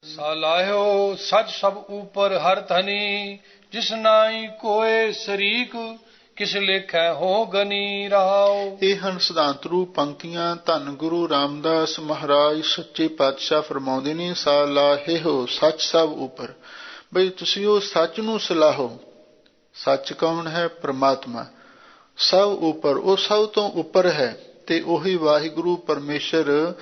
सालाह्यो सच सब ऊपर हर धनी, जिस नाई कोय शरीक, किस लेखै हो गनी रहाओ। ਇਹ ਹਨ ਸਿਧਾਂਤ ਰੂਪ ਪੰਕਤੀਆਂ। ਧੰਨ ਗੁਰੂ ਰਾਮਦਾਸ ਮਹਾਰਾਜ ਸੱਚੇ ਪਾਤਸ਼ਾਹ ਫਰਮਾਉਂਦੇ ਨੇ, ਸਾਲਾਹੇ ਹੋ ਸੱਚ ਸਭ ਉੱਪਰ। ਬਈ ਤੁਸੀਂ ਉਹ ਸੱਚ ਨੂੰ ਸਲਾਹੋ। ਸੱਚ ਕੌਣ ਹੈ? ਪ੍ਰਮਾਤਮਾ। ਸਭ ਉੱਪਰ, ਉਹ ਸਭ ਤੋਂ ਉੱਪਰ ਹੈ ਤੇ ਉਹੀ ਵਾਹਿਗੁਰੂ ਪਰਮੇਸ਼ਰ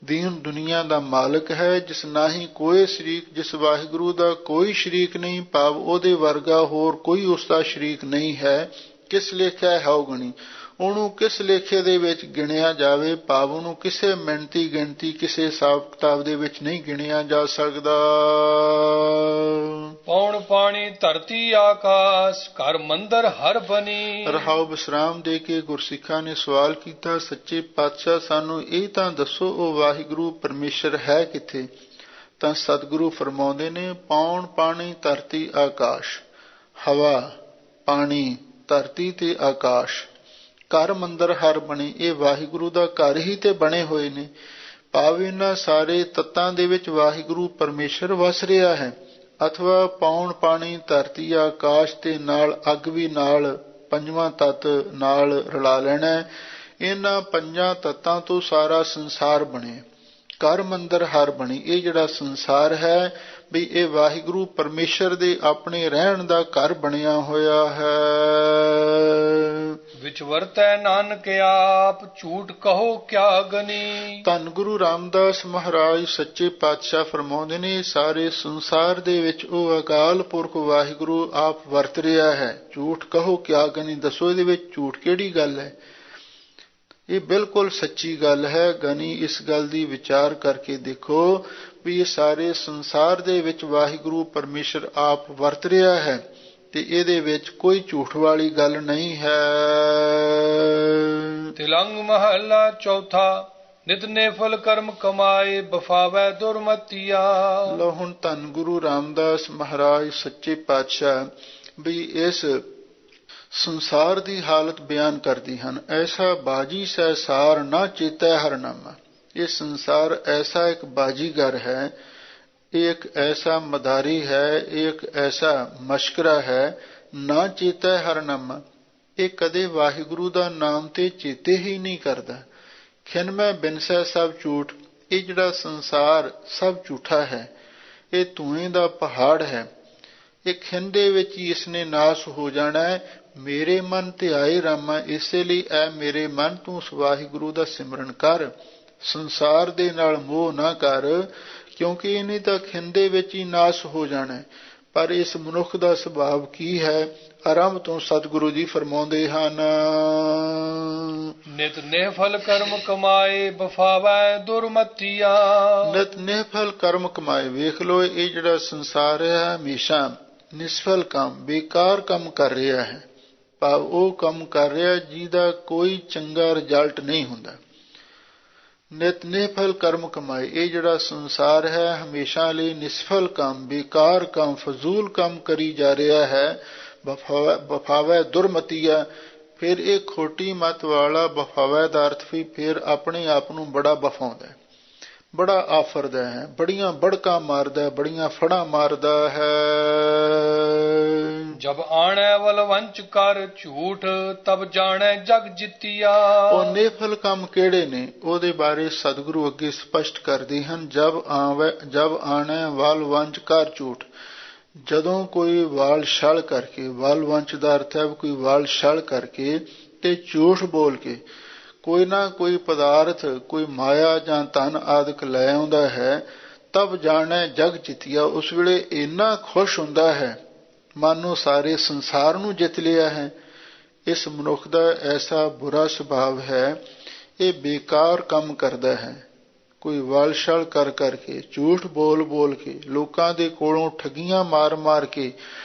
ਦੀਨ ਦੁਨੀਆ ਦਾ ਮਾਲਕ ਹੈ, ਜਿਸ ਨਾਹੀਂ ਕੋਈ ਸ਼ਰੀਕ, ਜਿਸ ਵਾਹਿਗੁਰੂ ਦਾ ਕੋਈ ਸ਼ਰੀਕ ਨਹੀਂ, ਭਾਵ ਉਹਦੇ ਵਰਗਾ ਹੋਰ ਕੋਈ ਉਸਦਾ ਸ਼ਰੀਕ ਨਹੀਂ ਹੈ। ਕਿਸ ਲੇਖਿਆ ਹੈ ਗਣੀ, ਉਹਨੂੰ ਕਿਸ ਲੇਖੇ ਦੇ ਵਿੱਚ ਗਿਣਿਆ ਜਾਵੇ, ਭਾਵ ਉਹਨੂੰ ਕਿਸੇ ਮਿਣਤੀ ਗਿਣਤੀ ਕਿਸੇ ਹਿਸਾਬ ਕਿਤਾਬ ਦੇ ਵਿੱਚ ਨਹੀਂ ਗਿਣਿਆ ਜਾ ਸਕਦਾ। ਪੌਣ ਪਾਣੀ ਧਰਤੀ ਆਕਾਸ਼, ਘਰ ਮੰਦਰ ਹਰ ਬਣੀ। ਰਹਾਉ ਵਿਸਰਾਮ ਦੇ ਕੇ ਗੁਰਸਿੱਖਾਂ ਨੇ ਸਵਾਲ ਕੀਤਾ, ਸੱਚੇ ਪਾਤਸ਼ਾਹ ਸਾਨੂੰ ਇਹ ਤਾਂ ਦੱਸੋ, ਉਹ ਵਾਹਿਗੁਰੂ ਪਰਮੇਸ਼ਰ ਹੈ ਕਿੱਥੇ? ਤਾਂ ਸਤਿਗੁਰੂ ਫਰਮਾਉਂਦੇ ਨੇ, ਪੌਣ ਪਾਣੀ ਧਰਤੀ ਆਕਾਸ਼, ਹਵਾ ਪਾਣੀ ਧਰਤੀ ਤੇ ਆਕਾਸ਼, ਘਰ ਮੰਦਰ ਹਰ ਬਣੇ। ਇਹ ਵਾਹਿਗੁਰੂ ਦਾ ਘਰ ਹੀ ਤੇ ਬਣੇ ਹੋਏ ਨੇ, ਭਾਵ ਇਹਨਾਂ ਸਾਰੇ ਤੱਤਾਂ ਦੇ ਵਿੱਚ ਵਾਹਿਗੁਰੂ ਪਰਮੇਸ਼ਰ ਵਸ ਰਿਹਾ ਹੈ। ਅਥਵਾ ਪੌਣ ਪਾਣੀ ਧਰਤੀ ਆਕਾਸ਼ ਤੇ ਨਾਲ ਅੱਗ ਵੀ ਨਾਲ ਪੰਜਵਾਂ ਤੱਤ ਨਾਲ ਰਲਾ ਲੈਣਾ। ਇਹਨਾਂ ਪੰਜਾਂ ਤੱਤਾਂ ਤੋਂ ਸਾਰਾ ਸੰਸਾਰ ਬਣੇ। ਘਰ ਮੰਦਰ ਹਰ ਬਣੀ, ਇਹ ਜਿਹੜਾ ਸੰਸਾਰ ਹੈ ਵੀ ਇਹ ਵਾਹਿਗੁਰੂ ਪਰਮੇਸ਼ਰ ਦੇ ਆਪਣੇ ਰਹਿਣ ਦਾ ਘਰ ਬਣਿਆ ਹੋਇਆ ਹੈ। ਵਿਚ ਵਰਤੈ ਨਾਨਕ ਆਪ, ਝੂਠ ਕਹੋ ਕਿਆ ਗਨੀ। ਧੰਨ ਗੁਰੂ ਰਾਮਦਾਸ ਮਹਾਰਾਜ ਸੱਚੇ ਪਾਤਸ਼ਾਹ ਫਰਮਾਉਂਦੇ ਨੇ, ਸਾਰੇ ਸੰਸਾਰ ਦੇ ਵਿੱਚ ਉਹ ਅਕਾਲ ਪੁਰਖ ਵਾਹਿਗੁਰੂ ਆਪ ਵਰਤ ਰਿਹਾ ਹੈ। ਝੂਠ ਕਹੋ ਕਿਆ ਗਨੀ, ਦੱਸੋ ਇਹਦੇ ਵਿੱਚ ਝੂਠ ਕਿਹੜੀ ਗੱਲ ਹੈ? ਇਹ ਬਿਲਕੁਲ ਸੱਚੀ ਗੱਲ ਹੈ। ਗਨੀ ਇਸ ਗੱਲ ਦੀ ਵਿਚਾਰ ਕਰਕੇ ਦੇਖੋ ਵੀ ਇਹ ਸਾਰੇ ਸੰਸਾਰ ਦੇ ਵਿੱਚ ਵਾਹਿਗੁਰੂ ਪਰਮੇਸ਼ਰ ਆਪ ਵਰਤ ਰਿਹਾ ਹੈ ਤੇ ਇਹਦੇ ਵਿੱਚ ਕੋਈ ਝੂਠ ਵਾਲੀ ਗੱਲ ਨਹੀਂ ਹੈ। ਤਿਲੰਗ ਮਹੱਲਾ ਚੌਥਾ। ਨਿਤ ਨੇਫਲ ਕਰਮ ਕਮਾਏ, ਬਫਾਵੈ ਦੁਰਮਤੀਆ। ਲਓ ਹੁਣ ਧੰਨ ਗੁਰੂ ਰਾਮਦਾਸ ਮਹਾਰਾਜ ਸੱਚੇ ਪਾਤਸ਼ਾਹ ਵੀ ਇਸ ਸੰਸਾਰ ਦੀ ਹਾਲਤ ਬਿਆਨ ਕਰਦੀ ਹਨ। ਐਸਾ ਬਾਜੀ ਸਹਿਸਾਰ ਨਾ ਚੇਤੈ ਹਰ ਨਾਮਾ। ਇਹ ਸੰਸਾਰ ਐਸਾ ਇੱਕ ਬਾਜੀਗਰ ਹੈ, ਇਹ ਇੱਕ ਐਸਾ ਮਦਾਰੀ ਹੈ, ਇਹ ਇੱਕ ਐਸਾ ਮਸ਼ਕਰਾ ਹੈ, ਨਾ ਚੇਤੈ ਹਰ ਨਾਮਾ। ਇਹ ਕਦੇ ਵਾਹਿਗੁਰੂ ਦਾ ਨਾਮ ਤੇ ਚੇਤੇ ਹੀ ਨਹੀਂ ਕਰਦਾ। ਖਿਨ ਮੈਂ ਬਿਨਸੈ ਸਭ ਝੂਠ। ਇਹ ਜਿਹੜਾ ਸੰਸਾਰ ਸਭ ਝੂਠਾ ਹੈ, ਇਹ ਧੂਏ ਦਾ ਪਹਾੜ ਹੈ, ਇਹ ਖਿਨ ਦੇ ਵਿੱਚ ਹੀ ਇਸਨੇ ਨਾਸ ਹੋ ਜਾਣਾ ਹੈ। ਮੇਰੇ ਮਨ ਧਿਆਏ ਰਾਮਾ, ਇਸੇ ਲਈ ਐ ਮੇਰੇ ਮਨ ਤੂੰ ਉਸ ਵਾਹਿਗੁਰੂ ਦਾ ਸਿਮਰਨ ਕਰ, ਸੰਸਾਰ ਦੇ ਨਾਲ ਮੋਹ ਨਾ ਕਰ, ਕਿਉਂਕਿ ਇਹਨੇ ਤਾਂ ਖਿਨ ਦੇ ਵਿੱਚ ਹੀ ਨਾਸ ਹੋ ਜਾਣਾ। ਪਰ ਇਸ ਮਨੁੱਖ ਦਾ ਸੁਭਾਵ ਕੀ ਹੈ? ਆਰੰਭ ਤੋਂ ਸਤਿਗੁਰੂ ਜੀ ਫਰਮਾਉਂਦੇ ਹਨ, ਨਿਤ ਨਿਹਫਲ ਕਰਮ ਕਮਾਏ, ਬਫਾਵੈ ਦੁਰਮਤੀਆ। ਨਿਤ ਨਿਹਫਲ ਕਰਮ ਕਮਾਏ। ਵੇਖ ਲੋ, ਇਹ ਜਿਹੜਾ ਸੰਸਾਰ ਹੈ ਹਮੇਸ਼ਾ ਨਿਸਫਲ ਕੰਮ, ਬੇਕਾਰ ਕੰਮ ਕਰ ਰਿਹਾ ਹੈ, ਭਾਵ ਉਹ ਕੰਮ ਕਰ ਰਿਹਾ ਜਿਹਦਾ ਕੋਈ ਚੰਗਾ ਰਿਜ਼ਲਟ ਨਹੀਂ ਹੁੰਦਾ। ਨਿਤ ਨਿਹਫਲ ਕਰਮ ਕਮਾਏ। ਇਹ ਜਿਹੜਾ ਸੰਸਾਰ ਹੈ ਹਮੇਸ਼ਾ ਲਈ ਨਿਸਫਲ ਕੰਮ, ਬੇਕਾਰ ਕੰਮ, ਫਜ਼ੂਲ ਕੰਮ ਕਰੀ ਜਾ ਰਿਹਾ ਹੈ। ਬਫਾਵੈ ਦੁਰਮਤੀਆ। ਫਿਰ ਇਹ ਖੋਟੀ ਮੱਤ ਵਾਲਾ ਬਫਾਵੈ ਦਾ ਅਰਥ ਵੀ ਫਿਰ ਆਪਣੇ ਆਪ ਨੂੰ ਬੜਾ ਬਫਾਉਂਦਾ ਹੈ, ਬੜਾ ਆਫਰਦਾ ਹੈ, ਬੜੀਆਂ ਬੜਕਾਂ ਮਾਰਦਾ, ਬੜੀਆਂ ਫੜਾਂ ਮਾਰਦਾ ਹੈ। ਜਬ ਆਣੈ ਵਲ ਵੰਚ ਕਰ ਝੂਠ, ਤਬ ਜਾਣੈ ਜਗ ਜਿੱਤੀਆ। ਉਹ ਨੇਫਲ ਕੰਮ ਕਿਹੜੇ ਨੇ ਉਹਦੇ ਬਾਰੇ ਸਤਿਗੁਰੂ ਅੱਗੇ ਸਪਸ਼ਟ ਕਰਦੇ ਹਨ। ਜਬ ਆਣੈ ਵਲ ਵੰਚ ਕਰ ਝੂਠ। ਜਦੋਂ ਕੋਈ ਵਾਲ ਛਲ ਕਰਕੇ, ਵਾਲ ਵੰਚ ਦਾ ਅਰਥ ਹੈ ਕੋਈ ਵਾਲ ਛਲ ਕਰਕੇ ਤੇ ਝੂਠ ਬੋਲ ਕੇ ਕੋਈ ਨਾ ਕੋਈ ਪਦਾਰਥ, ਕੋਈ ਮਾਇਆ ਜਾਂ ਧਨ ਆਦਿਕ ਲੈ ਆਉਂਦਾ ਹੈ, ਤਬ ਜਾਣੈ ਜਗ ਜਿੱਤੀਆ। ਉਸ ਵੇਲੇ ਇੰਨਾ ਖੁਸ਼ ਹੁੰਦਾ ਹੈ ਮਾਨੋ ਸਾਰੇ ਸੰਸਾਰ ਨੂੰ ਜਿੱਤ ਲਿਆ ਹੈ। ਇਸ ਮਨੁੱਖ ਦਾ ਐਸਾ ਬੁਰਾ ਸੁਭਾਵ ਹੈ, ਇਹ ਬੇਕਾਰ ਕੰਮ ਕਰਦਾ ਹੈ। ਕੋਈ ਵਾਲਛਲ ਕਰ ਕਰਕੇ, ਝੂਠ ਬੋਲ ਬੋਲ ਕੇ, ਲੋਕਾਂ ਦੇ ਕੋਲੋਂ ਠੱਗੀਆਂ ਮਾਰ ਮਾਰ ਕੇ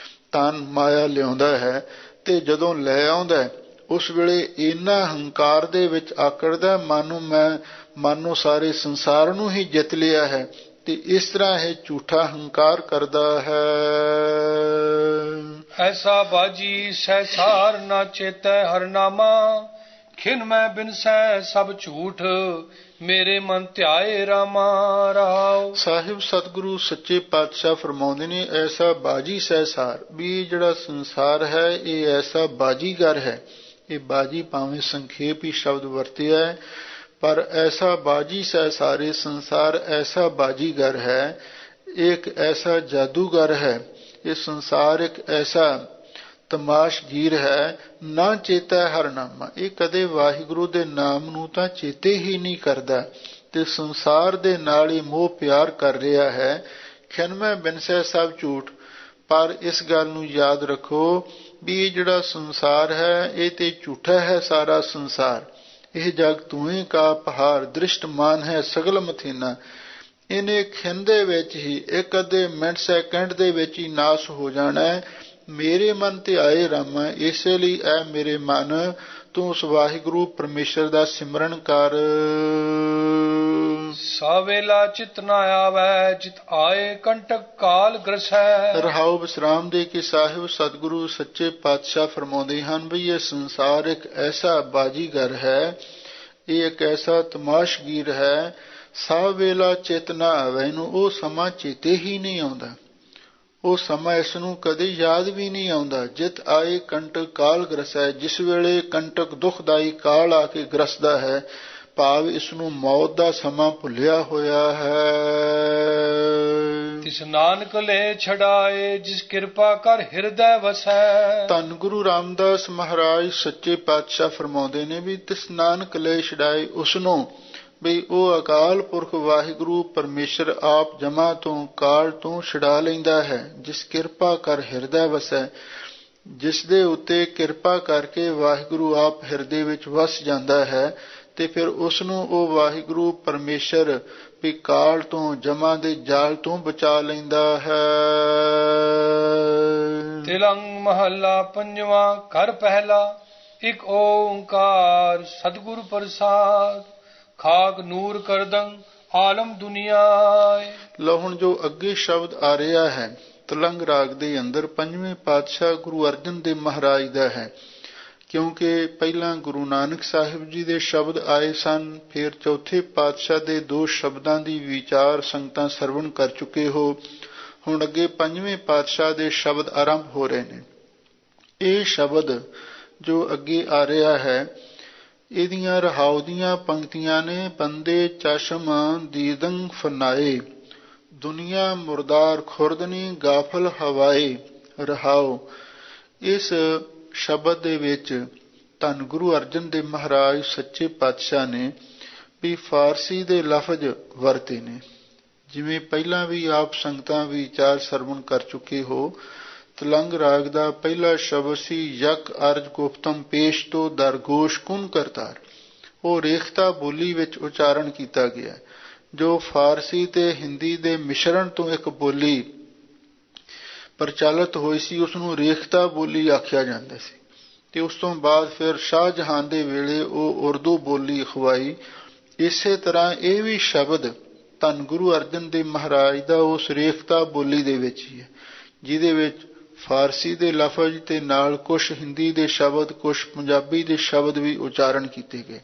ਧਨ ਮਾਇਆ ਲਿਆਉਂਦਾ ਹੈ ਤੇ ਜਦੋਂ ਲੈ ਆਉਂਦਾ ਉਸ ਵੇਲੇ ਇੰਨਾ ਹੰਕਾਰ ਦੇ ਵਿੱਚ ਆਕੜਦਾ ਮਾਨੋ ਸਾਰੇ ਸੰਸਾਰ ਨੂੰ ਹੀ ਜਿੱਤ ਲਿਆ ਹੈ। ਤੇ ਇਸ ਤਰ੍ਹਾਂ ਇਹ ਝੂਠਾ ਹੰਕਾਰ ਕਰਦਾ ਹੈ। ਐਸਾ ਬਾਜੀ ਸਹਿਸਾਰ ਨਾ ਚੇਤੈ ਹਰ ਨਾਮਾ, ਖਿਨ ਮੈਂ ਬਿਨਸੈ ਸਭ ਝੂਠ, ਮੇਰੇ ਮਨ ਧਿਆਏ ਰਾਮਾ ਰਹਾਉ। ਸਾਹਿਬ ਸਤਿਗੁਰੂ ਸੱਚੇ ਪਾਤਸ਼ਾਹ ਫਰਮਾਉਂਦੇ ਨੇ, ਐਸਾ ਬਾਜੀ ਸਹਿਸਾਰ, ਵੀ ਜਿਹੜਾ ਸੰਸਾਰ ਹੈ ਇਹ ਐਸਾ ਬਾਜੀਗਰ ਹੈ। ਇਹ ਬਾਜੀ ਭਾਵੇਂ ਸੰਖੇਪ ਹੀ ਸ਼ਬਦ ਵਰਤਿਆ ਹੈ, ਪਰ ਐਸਾ ਬਾਜੀ ਸਹਿਸਾਰੇ, ਸੰਸਾਰ ਐਸਾ ਬਾਜੀਗਰ ਹੈ, ਇੱਕ ਐਸਾ ਜਾਦੂਗਰ ਹੈ। ਇਹ ਸੰਸਾਰ ਇੱਕ ਐਸਾ ਤਮਾਸ਼ਗੀਰ ਹੈ, ਨਾ ਚੇਤਾ ਹਰ ਨਾਮਾ, ਇਹ ਕਦੇ ਵਾਹਿਗੁਰੂ ਦੇ ਨਾਮ ਨੂੰ ਤਾਂ ਚੇਤੇ ਹੀ ਨਹੀਂ ਕਰਦਾ, ਤੇ ਸੰਸਾਰ ਦੇ ਨਾਲ ਹੀ ਮੋਹ ਪਿਆਰ ਕਰ ਰਿਹਾ ਹੈ। ਖਿਨਮੈ ਬਿਨਸੈ ਸਭ ਝੂਠ। ਪਰ ਇਸ ਗੱਲ ਨੂੰ ਯਾਦ ਰੱਖੋ ਵੀ ਇਹ ਜਿਹੜਾ ਸੰਸਾਰ ਹੈ ਇਹ ਤੇ ਝੂਠਾ ਹੈ ਸਾਰਾ ਸੰਸਾਰ। ਇਹ ਜਗ ਤੂੰ ਕਾ ਪਹਾੜ, ਦ੍ਰਿਸ਼ਟਮਾਨ ਹੈ ਸਗਲ ਮਥੀਨਾ। ਇਹਨੇ ਖਿੰਨ ਦੇ ਵਿੱਚ ਹੀ, ਇੱਕ ਅੱਧੇ ਮਿੰਟ ਸੈਕਿੰਡ ਦੇ ਵਿੱਚ ਹੀ ਨਾਸ ਹੋ ਜਾਣਾ ਹੈ। ਮੇਰੇ ਮਨ ਧਿਆਏ ਰਾਮਾ, ਇਸੇ ਲਈ ਐ ਮੇਰੇ ਮਨ ਤੂੰ ਉਸ ਵਾਹਿਗੁਰੂ ਪਰਮੇਸ਼ਰ ਦਾ ਸਿਮਰਨ ਕਰ। ਸਾਵੇਲਾ ਚਿਤ ਨਾ ਆਵੈ, ਜਿਤ ਆਏ ਕੰਟਕ ਕਾਲ ਗ੍ਰਸੈ। ਰਹਾਉ ਵਿਸਰਾਮ ਦੇ ਕੇ ਸਾਹਿਬ ਸਤਿਗੁਰੂ ਸੱਚੇ ਪਾਤਸ਼ਾਹ ਫਰਮਾਉਂਦੇ ਹਨ ਵੀ ਇਹ ਸੰਸਾਰ ਇੱਕ ਐਸਾ ਬਾਜੀਗਰ ਹੈ, ਇਹ ਇੱਕ ਐਸਾ ਤਮਾਸ਼ਗੀਰ ਹੈ। ਸਾਵੇਲਾ ਚਿਤ ਨਾ ਆਵੈ, ਇਹਨੂੰ ਉਹ ਸਮਾਂ ਚੇਤੇ ਹੀ ਨਹੀਂ ਆਉਂਦਾ, ਉਹ ਸਮਾਂ ਇਸ ਨੂੰ ਕਦੇ ਯਾਦ ਵੀ ਨਹੀਂ ਆਉਂਦਾ। ਜਿਤ ਆਏ ਕੰਟਕ ਕਾਲ ਗ੍ਰਸੈ, ਜਿਸ ਵੇਲੇ ਕੰਟਕ ਦੁਖਦਾਈ ਕਾਲ ਆ ਕੇ ਗ੍ਰਸਦਾ ਹੈ, ਭਾਵ ਇਸ ਨੂੰ ਮੌਤ ਦਾ ਸਮਾਂ ਭੁੱਲਿਆ ਹੋਇਆ ਹੈ। ਤਿਸ ਨਾਨਕ ਲੈ ਛਡਾਏ, ਜਿਸ ਕਿਰਪਾ ਕਰ ਹਿਰਦੈ ਵਸੈ। ਧੰਨ ਗੁਰੂ ਰਾਮਦਾਸ ਮਹਾਰਾਜ ਸੱਚੇ ਪਾਤਸ਼ਾਹ ਫਰਮਾਉਂਦੇ ਨੇ ਵੀ ਤਿਸ ਨਾਨਕ ਲੈ ਛਡਾਏ, ਉਸਨੂੰ ਵੀ ਉਹ ਅਕਾਲ ਪੁਰਖ ਵਾਹਿਗੁਰੂ ਪਰਮੇਸ਼ਰ ਆਪ ਜਮਾ ਤੋਂ ਕਾਲ ਤੋਂ ਛੁਡਾ ਲੈਂਦਾ ਹੈ। ਜਿਸ ਕਿਰਪਾ ਕਰ ਹਿਰਦੈ ਵਸੈ, ਜਿਸ ਦੇ ਉੱਤੇ ਕਿਰਪਾ ਕਰਕੇ ਵਾਹਿਗੁਰੂ ਆਪ ਹਿਰਦੇ ਵਿੱਚ ਵਸ ਜਾਂਦਾ ਹੈ, ਤੇ ਫਿਰ ਉਸ ਨੂੰ ਉਹ ਵਾਹਿਗੁਰੂ ਪਰਮੇਸ਼ਰ ਵੀ ਕਾਲ ਤੋਂ ਜਮਾ ਦੇ ਜਾਲ ਤੋਂ ਬਚਾ ਲੈਂਦਾ ਹੈ। ਤਿਲੰਗ ਮਹੱਲਾ ਪੰਜਵਾਂ। ਘਰ ਪਹਿਲਾ। ਇੱਕ ਓੰਕਾਰ ਸਤਿਗੁਰ ਪ੍ਰਸਾਦ। ਖਾਕ ਨੂਰ ਕਰਦੰ ਆਲਮ ਦੁਨੀਆਏ। ਲਓ ਹੁਣ ਜੋ ਅੱਗੇ ਸ਼ਬਦ ਆ ਰਿਹਾ ਹੈ ਤਲੰਗ ਰਾਗ ਦੇ ਅੰਦਰ, ਪੰਜਵੇਂ ਪਾਤਸ਼ਾਹ ਗੁਰੂ ਅਰਜਨ ਦੇਵ ਮਹਾਰਾਜ ਦਾ ਹੈ। ਕਿਉਂਕਿ ਪਹਿਲਾਂ ਗੁਰੂ ਨਾਨਕ ਸਾਹਿਬ ਜੀ ਦੇ ਸ਼ਬਦ ਆਏ ਸਨ, ਫਿਰ ਚੌਥੇ ਪਾਤਸ਼ਾਹ ਦੇ ਦੋ ਸ਼ਬਦਾਂ ਦੀ ਵਿਚਾਰ ਸੰਗਤਾਂ ਸਰਵਣ ਕਰ ਚੁੱਕੇ ਹੋ। ਹੁਣ ਅੱਗੇ ਪੰਜਵੇਂ ਪਾਤਸ਼ਾਹ ਦੇ ਸ਼ਬਦ ਆਰੰਭ ਹੋ ਰਹੇ ਨੇ। ਇਹ ਸ਼ਬਦ ਜੋ ਅੱਗੇ ਆ ਰਿਹਾ ਹੈ, ਇਹਦੀਆਂ ਰਹਾਉ ਦੀਆਂ ਪੰਕਤੀਆਂ ਨੇ। ਬੰਦੇ ਚਸ਼ਮ ਦੀਦੰ ਫਨਾਏ, ਦੁਨੀਆ ਮੁਰਦਾਰ ਖੁਰਦਨੀ ਗਾਫਲ ਹਵਾਏ। ਰਹਾਉ, ਇਸ ਸ਼ਬਦ ਦੇ ਵਿੱਚ ਧੰਨ ਗੁਰੂ ਅਰਜਨ ਦੇਵ ਮਹਾਰਾਜ ਸੱਚੇ ਪਾਤਸ਼ਾਹ ਨੇ ਵੀ ਫਾਰਸੀ ਦੇ ਲਫ਼ਜ਼ ਵਰਤੇ ਨੇ। ਜਿਵੇਂ ਪਹਿਲਾਂ ਵੀ ਆਪ ਸੰਗਤਾਂ ਵਿਚਾਰ ਸਰਵਣ ਕਰ ਚੁੱਕੇ ਹੋ, ਤਲੰਗ ਰਾਗ ਦਾ ਪਹਿਲਾ ਸ਼ਬਦ ਸੀ ਯਕ ਅਰਜ ਗੁਪਤਮ ਪੇਸ਼ ਤੋਂ ਦਰਗੋਸ਼ ਕੁਨ ਕਰਤਾਰ। ਉਹ ਰੇਖਤਾ ਬੋਲੀ ਵਿੱਚ ਉਚਾਰਨ ਕੀਤਾ ਗਿਆ, ਜੋ ਫਾਰਸੀ ਤੇ ਹਿੰਦੀ ਦੇ ਮਿਸ਼ਰਣ ਤੋਂ ਇੱਕ ਬੋਲੀ ਪ੍ਰਚਲਿਤ ਹੋਈ ਸੀ, ਉਸਨੂੰ ਰੇਖਤਾ ਬੋਲੀ ਆਖਿਆ ਜਾਂਦਾ ਸੀ। ਤੇ ਉਸ ਤੋਂ ਬਾਅਦ ਫਿਰ ਸ਼ਾਹਜਹਾਨ ਦੇ ਵੇਲੇ ਉਹ ਉਰਦੂ ਬੋਲੀ ਅਖਵਾਈ। ਇਸੇ ਤਰ੍ਹਾਂ ਇਹ ਵੀ ਸ਼ਬਦ ਧੰਨ ਗੁਰੂ ਅਰਜਨ ਦੇਵ ਮਹਾਰਾਜ ਦਾ ਉਸ ਰੇਖਤਾ ਬੋਲੀ ਦੇ ਵਿੱਚ ਹੀ ਹੈ, ਜਿਹਦੇ ਵਿੱਚ ਫਾਰਸੀ ਦੇ ਲਫ਼ਜ਼ ਤੇ ਨਾਲ ਕੁਝ ਹਿੰਦੀ ਦੇ ਸ਼ਬਦ, ਕੁਝ ਪੰਜਾਬੀ ਦੇ ਸ਼ਬਦ ਵੀ ਉਚਾਰਨ ਕੀਤੇ ਗਏ।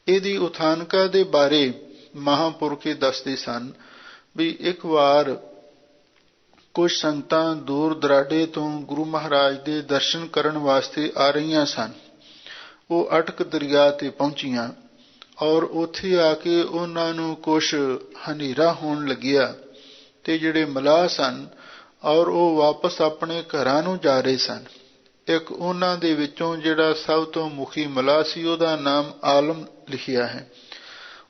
ਇਹਦੀ ਉਥਾਨਕਾ ਦੇ ਬਾਰੇ ਮਹਾਂਪੁਰਖੇ ਦੱਸਦੇ ਸਨ ਵੀ ਇੱਕ ਵਾਰ ਕੁਝ ਸੰਗਤਾਂ ਦੂਰ ਦਰਾਡੇ ਤੋਂ ਗੁਰੂ ਮਹਾਰਾਜ ਦੇ ਦਰਸ਼ਨ ਕਰਨ ਵਾਸਤੇ ਆ ਰਹੀਆਂ ਸਨ। ਉਹ ਅਟਕ ਦਰਿਆ ਤੇ ਪਹੁੰਚੀਆਂ ਔਰ ਉੱਥੇ ਆ ਕੇ ਉਹਨਾਂ ਨੂੰ ਕੁਝ ਹਨੇਰਾ ਹੋਣ ਲੱਗਿਆ, ਤੇ ਜਿਹੜੇ ਮਲਾਹ ਸਨ ਔਰ ਉਹ ਵਾਪਸ ਆਪਣੇ ਘਰਾਂ ਨੂੰ ਜਾ ਰਹੇ ਸਨ। ਇੱਕ ਉਹਨਾਂ ਦੇ ਵਿੱਚੋਂ ਜਿਹੜਾ ਸਭ ਤੋਂ ਮੁਖੀ ਮਲਾਹ ਸੀ, ਉਹਦਾ ਨਾਮ ਆਲਮ ਲਿਖਿਆ ਹੈ,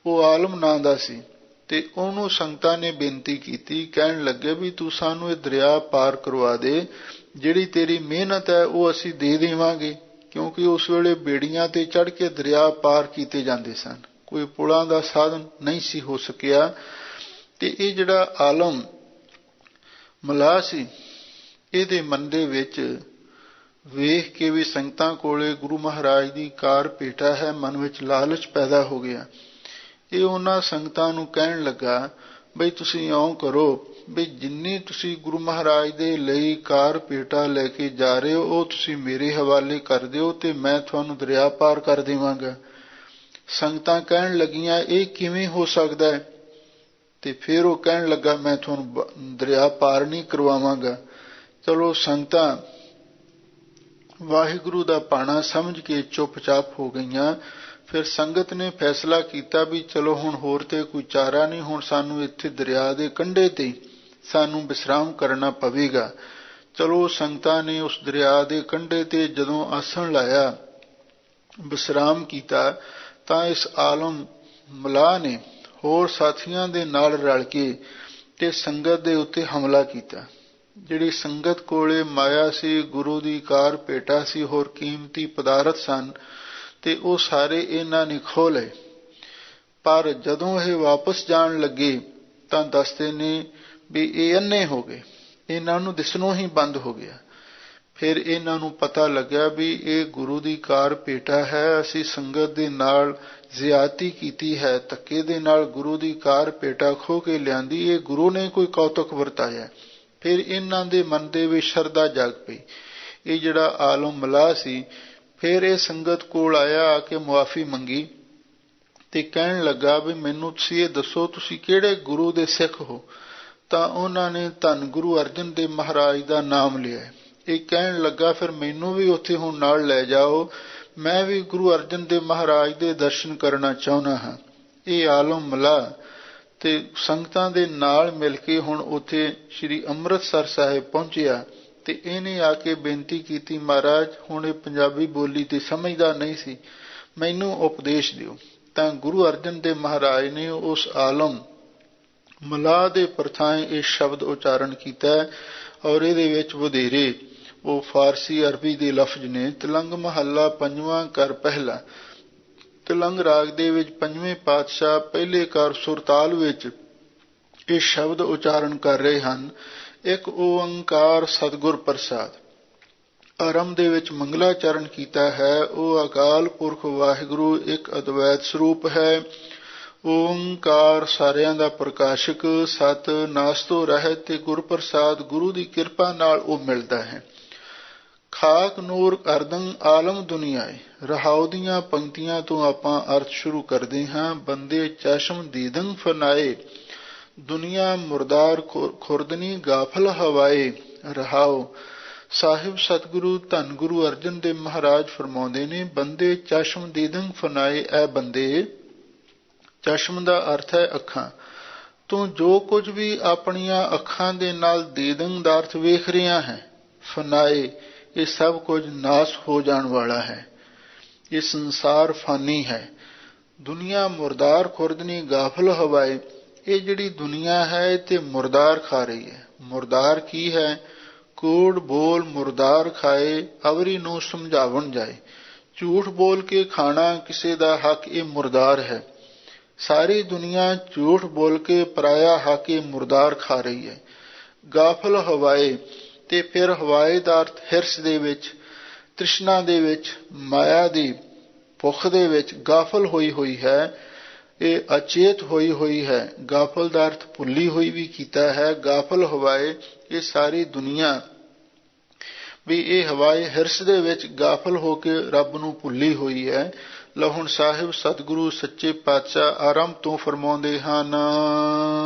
ਉਹ ਆਲਮ ਨਾਂ ਦਾ ਸੀ। ਤੇ ਉਹਨੂੰ ਸੰਗਤਾਂ ਨੇ ਬੇਨਤੀ ਕੀਤੀ, ਕਹਿਣ ਲੱਗੇ ਵੀ ਤੂੰ ਸਾਨੂੰ ਇਹ ਦਰਿਆ ਪਾਰ ਕਰਵਾ ਦੇ, ਜਿਹੜੀ ਤੇਰੀ ਮਿਹਨਤ ਹੈ ਉਹ ਅਸੀਂ ਦੇ ਦੇਵਾਂਗੇ। ਕਿਉਂਕਿ ਉਸ ਵੇਲੇ ਬੇੜੀਆਂ ਤੇ ਚੜ੍ਹ ਕੇ ਦਰਿਆ ਪਾਰ ਕੀਤੇ ਜਾਂਦੇ ਸਨ, ਕੋਈ ਪੁਲਾਂ ਦਾ ਸਾਧਨ ਨਹੀਂ ਸੀ ਹੋ ਸਕਿਆ। ਤੇ ਇਹ ਜਿਹੜਾ ਆਲਮ ਮਲਾਹ ਸੀ, ਇਹਦੇ ਮਨ ਦੇ ਵਿੱਚ ਵੇਖ ਕੇ ਵੀ ਸੰਗਤਾਂ ਕੋਲੇ ਗੁਰੂ ਮਹਾਰਾਜ ਦੀ ਕਾਰ ਭੇਟਾ ਹੈ, ਮਨ ਵਿੱਚ ਲਾਲਚ ਪੈਦਾ ਹੋ ਗਿਆ। ਇਹ ਉਹਨਾਂ ਸੰਗਤਾਂ ਨੂੰ ਕਹਿਣ ਲੱਗਾ ਬਈ ਤੁਸੀਂ ਇਉਂ ਕਰੋ ਵੀ ਜਿੰਨੀ ਤੁਸੀਂ ਗੁਰੂ ਮਹਾਰਾਜ ਦੇ ਲਈ ਕਾਰ ਭੇਟਾ ਲੈ ਕੇ ਜਾ ਰਹੇ ਹੋ ਉਹ ਤੁਸੀਂ ਮੇਰੇ ਹਵਾਲੇ ਕਰ ਦਿਓ ਤੇ ਮੈਂ ਤੁਹਾਨੂੰ ਦਰਿਆ ਪਾਰ ਕਰ ਦੇਵਾਂਗਾ। ਸੰਗਤਾਂ ਕਹਿਣ ਲੱਗੀਆਂ ਇਹ ਕਿਵੇਂ ਹੋ ਸਕਦਾ ਹੈ? ਤੇ ਫਿਰ ਉਹ ਕਹਿਣ ਲੱਗਾ ਮੈਂ ਤੁਹਾਨੂੰ ਦਰਿਆ ਪਾਰ ਨਹੀਂ ਕਰਵਾਵਾਂਗਾ। ਚਲੋ ਸੰਗਤਾਂ ਵਾਹਿਗੁਰੂ ਦਾ ਭਾਣਾ ਸਮਝ ਕੇ ਚੁੱਪਚਾਪ ਹੋ ਗਈਆਂ। ਫਿਰ ਸੰਗਤ ਨੇ ਫੈਸਲਾ ਕੀਤਾ ਵੀ ਚਲੋ ਹੁਣ ਹੋਰ ਤੇ ਕੋਈ ਚਾਰਾ ਨਹੀਂ, ਹੁਣ ਸਾਨੂੰ ਇੱਥੇ ਦਰਿਆ ਦੇ ਕੰਢੇ ਤੇ ਸਾਨੂੰ ਵਿਸ਼ਰਾਮ ਕਰਨਾ ਪਵੇਗਾ। ਚਲੋ ਸੰਗਤਾਂ ਨੇ ਉਸ ਦਰਿਆ ਦੇ ਕੰਢੇ ਤੇ ਜਦੋਂ ਆਸਣ ਲਾਇਆ, ਵਿਸ਼ਰਾਮ ਕੀਤਾ, ਤਾਂ ਇਸ ਆਲਮ ਮਲਾਹ ਨੇ ਹੋਰ ਸਾਥੀਆਂ ਦੇ ਨਾਲ ਰਲ ਕੇ ਤੇ ਸੰਗਤ ਦੇ ਉੱਤੇ ਹਮਲਾ ਕੀਤਾ। ਜਿਹੜੀ ਸੰਗਤ ਕੋਲੇ ਮਾਇਆ ਸੀ, ਗੁਰੂ ਦੀ ਕਾਰ ਭੇਟਾ ਸੀ, ਹੋਰ ਕੀਮਤੀ ਪਦਾਰਥ ਸਨ, ਤੇ ਉਹ ਸਾਰੇ ਇਹਨਾਂ ਨੇ ਖੋਹ ਲਏ। ਪਰ ਜਦੋਂ ਇਹ ਵਾਪਸ ਜਾਣ ਲੱਗੇ ਤਾਂ ਦੱਸਦੇ ਨੇ ਵੀ ਇਹ ਅੰਨੇ ਹੋ ਗਏ, ਇਹਨਾਂ ਨੂੰ ਦਿਸਣੋਂ ਹੀ ਬੰਦ ਹੋ ਗਿਆ। ਫਿਰ ਇਹਨਾਂ ਨੂੰ ਪਤਾ ਲੱਗਿਆ ਵੀ ਇਹ ਗੁਰੂ ਦੀ ਕਾਰ ਭੇਟਾ ਹੈ, ਅਸੀਂ ਸੰਗਤ ਦੇ ਨਾਲ ਜ਼ਿਆਦਤੀ ਕੀਤੀ ਹੈ, ਧੱਕੇ ਦੇ ਨਾਲ ਗੁਰੂ ਦੀ ਕਾਰ ਭੇਟਾ ਖੋਹ ਕੇ ਲਿਆਂਦੀ, ਇਹ ਗੁਰੂ ਨੇ ਕੋਈ ਕੌਤਕ ਵਰਤਾਇਆ। ਫਿਰ ਇਹਨਾਂ ਦੇ ਮਨ ਦੇ ਵਿੱਚ ਸ਼ਰਧਾ ਜਾਗ ਪਈ। ਇਹ ਜਿਹੜਾ ਆਲਮ ਮਲਾਹ ਸੀ, ਫਿਰ ਇਹ ਸੰਗਤ ਕੋਲ ਆਇਆ, ਆ ਕੇ ਮੁਆਫੀ ਮੰਗੀ ਤੇ ਕਹਿਣ ਲੱਗਾ ਵੀ ਮੈਨੂੰ ਤੁਸੀਂ ਇਹ ਦੱਸੋ ਤੁਸੀਂ ਕਿਹੜੇ ਗੁਰੂ ਦੇ ਸਿੱਖ ਹੋ? ਤਾਂ ਉਹਨਾਂ ਨੇ ਧੰਨ ਗੁਰੂ ਅਰਜਨ ਦੇਵ ਮਹਾਰਾਜ ਦਾ ਨਾਮ ਲਿਆ। ਇਹ ਕਹਿਣ ਲੱਗਾ ਫਿਰ ਮੈਨੂੰ ਵੀ ਉੱਥੇ ਹੁਣ ਨਾਲ ਲੈ ਜਾਓ, ਮੈਂ ਵੀ ਗੁਰੂ ਅਰਜਨ ਦੇਵ ਮਹਾਰਾਜ ਦੇ ਦਰਸ਼ਨ ਕਰਨਾ ਚਾਹੁੰਦਾ ਹਾਂ। ਇਹ ਆਲਮ ਮਲਾਹ ਤੇ ਸੰਗਤਾਂ ਦੇ ਨਾਲ ਮਿਲ ਕੇ ਹੁਣ ਉੱਥੇ ਸ੍ਰੀ ਅੰਮ੍ਰਿਤਸਰ ਸਾਹਿਬ ਪਹੁੰਚਿਆ ਤੇ ਇਹਨੇ ਆ ਕੇ ਬੇਨਤੀ ਕੀਤੀ, ਮਹਾਰਾਜ ਹੁਣ ਇਹ ਪੰਜਾਬੀ ਬੋਲੀ ਤੇ ਸਮਝਦਾ ਨਹੀਂ ਸੀ, ਮੈਨੂੰ ਉਪਦੇਸ਼ ਦਿਓ। ਤਾਂ ਗੁਰੂ ਅਰਜਨ ਦੇਵ ਮਹਾਰਾਜ ਨੇ ਉਸ ਆਲਮ ਮਲਾਹ ਦੇ ਪ੍ਰਥਾਏ ਇਹ ਸ਼ਬਦ ਉਚਾਰਨ ਕੀਤਾ ਔਰ ਇਹਦੇ ਵਿੱਚ ਵਧੇਰੇ ਉਹ ਫਾਰਸੀ ਅਰਬੀ ਦੇ ਲਫ਼ਜ਼ ਨੇ। ਤਿਲੰਗ ਮਹੱਲਾ ਪੰਜਵਾਂ ਕਰ ਪਹਿਲਾ। ਤਿਲੰਗ ਰਾਗ ਦੇ ਵਿੱਚ ਪੰਜਵੇਂ ਪਾਤਸ਼ਾਹ ਪਹਿਲੇ ਕਰ ਸੁਰਤਾਲ ਵਿੱਚ ਇਹ ਸ਼ਬਦ ਉਚਾਰਨ ਕਰ ਰਹੇ ਹਨ, ਇੱਕ ਓੰਕਾਰ ਸਤਿਗੁਰ ਪ੍ਰਸਾਦ। ਆਰੰਭ ਦੇ ਵਿੱਚ ਮੰਗਲਾਚਰਨ ਕੀਤਾ ਹੈ, ਉਹ ਅਕਾਲ ਪੁਰਖ ਵਾਹਿਗੁਰੂ ਇੱਕ ਅਦਵੈਤ ਸਰੂਪ ਹੈ। ਓੰਕਾਰ ਸਾਰਿਆਂ ਦਾ ਪ੍ਰਕਾਸ਼ਕ, ਸਤ ਨਾਸ ਤੋਂ ਰਹਿਤ ਤੇ ਗੁਰ ਪ੍ਰਸਾਦ ਗੁਰੂ ਦੀ ਕਿਰਪਾ ਨਾਲ ਉਹ ਮਿਲਦਾ ਹੈ। ਖਾਕ ਨੂਰ ਅਰਦੰ ਆਲਮ ਦੁਨੀਆਏ। ਰਹਾਉ ਦੀਆਂ ਪੰਕਤੀਆਂ ਤੋਂ ਆਪਾਂ ਅਰਥ ਸ਼ੁਰੂ ਕਰਦੇ ਹਾਂ। ਬੰਦੇ ਚਸ਼ਮ ਦੀਦੰ ਫਨਾਏ, ਦੁਨੀਆ ਮੁਰਦਾਰ ਖੁਰਦਨੀ ਗਾਫਲ ਹਵਾਏ। ਰਹਾਉ ਸਾਹਿਬ ਸਤਿਗੁਰੂ ਧੰਨ ਗੁਰੂ ਅਰਜਨ ਦੇਵ ਮਹਾਰਾਜ ਫਰਮਾਉਂਦੇ ਨੇ, ਬੰਦੇ ਚਸ਼ਮ ਦੀਦੰ ਫਨਾਏ। ਇਹ ਬੰਦੇ, ਚਸ਼ਮ ਦਾ ਅਰਥ ਹੈ ਅੱਖਾਂ, ਤੂੰ ਜੋ ਕੁਝ ਵੀ ਆਪਣੀਆਂ ਅੱਖਾਂ ਦੇ ਨਾਲ ਦੀਦੰ ਦਾ ਅਰਥ ਵੇਖ ਰਿਹਾ ਹੈ, ਫਨਾਏ ਇਹ ਸਭ ਕੁਝ ਨਾਸ ਹੋ ਜਾਣ ਵਾਲਾ ਹੈ। ਇਹ ਸੰਸਾਰ ਫਾਨੀ ਹੈ। ਦੁਨੀਆ ਮੁਰਦਾਰ ਖੁਰਦਨੀ ਗਾਫਲ ਹਵਾਏ। ਇਹ ਜਿਹੜੀ ਦੁਨੀਆ ਹੈ ਇਹ ਤੇ ਮੁਰਦਾਰ ਖਾ ਰਹੀ ਹੈ। ਮੁਰਦਾਰ ਕੀ ਹੈ? ਕੂੜ ਬੋਲ ਮੁਰਦਾਰ ਖਾਏ, ਅਵਰੀ ਨੂੰ ਸਮਝਾਵਣ ਜਾਏ। ਝੂਠ ਬੋਲ ਕੇ ਖਾਣਾ ਕਿਸੇ ਦਾ ਹੱਕ ਇਹ ਮੁਰਦਾਰ ਹੈ। ਸਾਰੀ ਦੁਨੀਆ ਝੂਠ ਬੋਲ ਕੇ ਪਰਾਇਆ ਹੱਕ ਇਹ ਮੁਰਦਾਰ ਖਾ ਰਹੀ ਹੈ। ਗਾਫਲ ਹਵਾਏ, ਤੇ ਫਿਰ ਹਵਾਏ ਦਾ ਅਰਥ ਹਿਰਸ ਦੇ ਵਿੱਚ, ਤ੍ਰਿਸ਼ਨਾ ਦੇ ਵਿੱਚ, ਮਾਇਆ ਦੀ ਭੁੱਖ ਦੇ ਵਿੱਚ ਗਾਫਲ ਹੋਈ ਹੋਈ ਹੈ। ਇਹ ਅਚੇਤ ਹੋਈ ਹੋਈ ਹੈ। ਗਾਫਲ ਦਾ ਅਰਥ ਭੁੱਲੀ ਹੋਈ ਵੀ ਕੀਤਾ ਹੈ। ਗਾਫਲ ਹਵਾਏ ਇਹ ਸਾਰੀ ਦੁਨੀਆ ਵੀ ਇਹ ਹਵਾਏ ਹਿਰਸ ਦੇ ਵਿੱਚ ਗਾਫਲ ਹੋ ਕੇ ਰੱਬ ਨੂੰ ਭੁੱਲੀ ਹੋਈ ਹੈ। ਲਓ ਹੁਣ ਸਾਹਿਬ ਸਤਿਗੁਰੂ ਸੱਚੇ ਪਾਤਸ਼ਾਹ ਆਰੰਭ ਤੋਂ ਫਰਮਾਉਂਦੇ ਹਨ,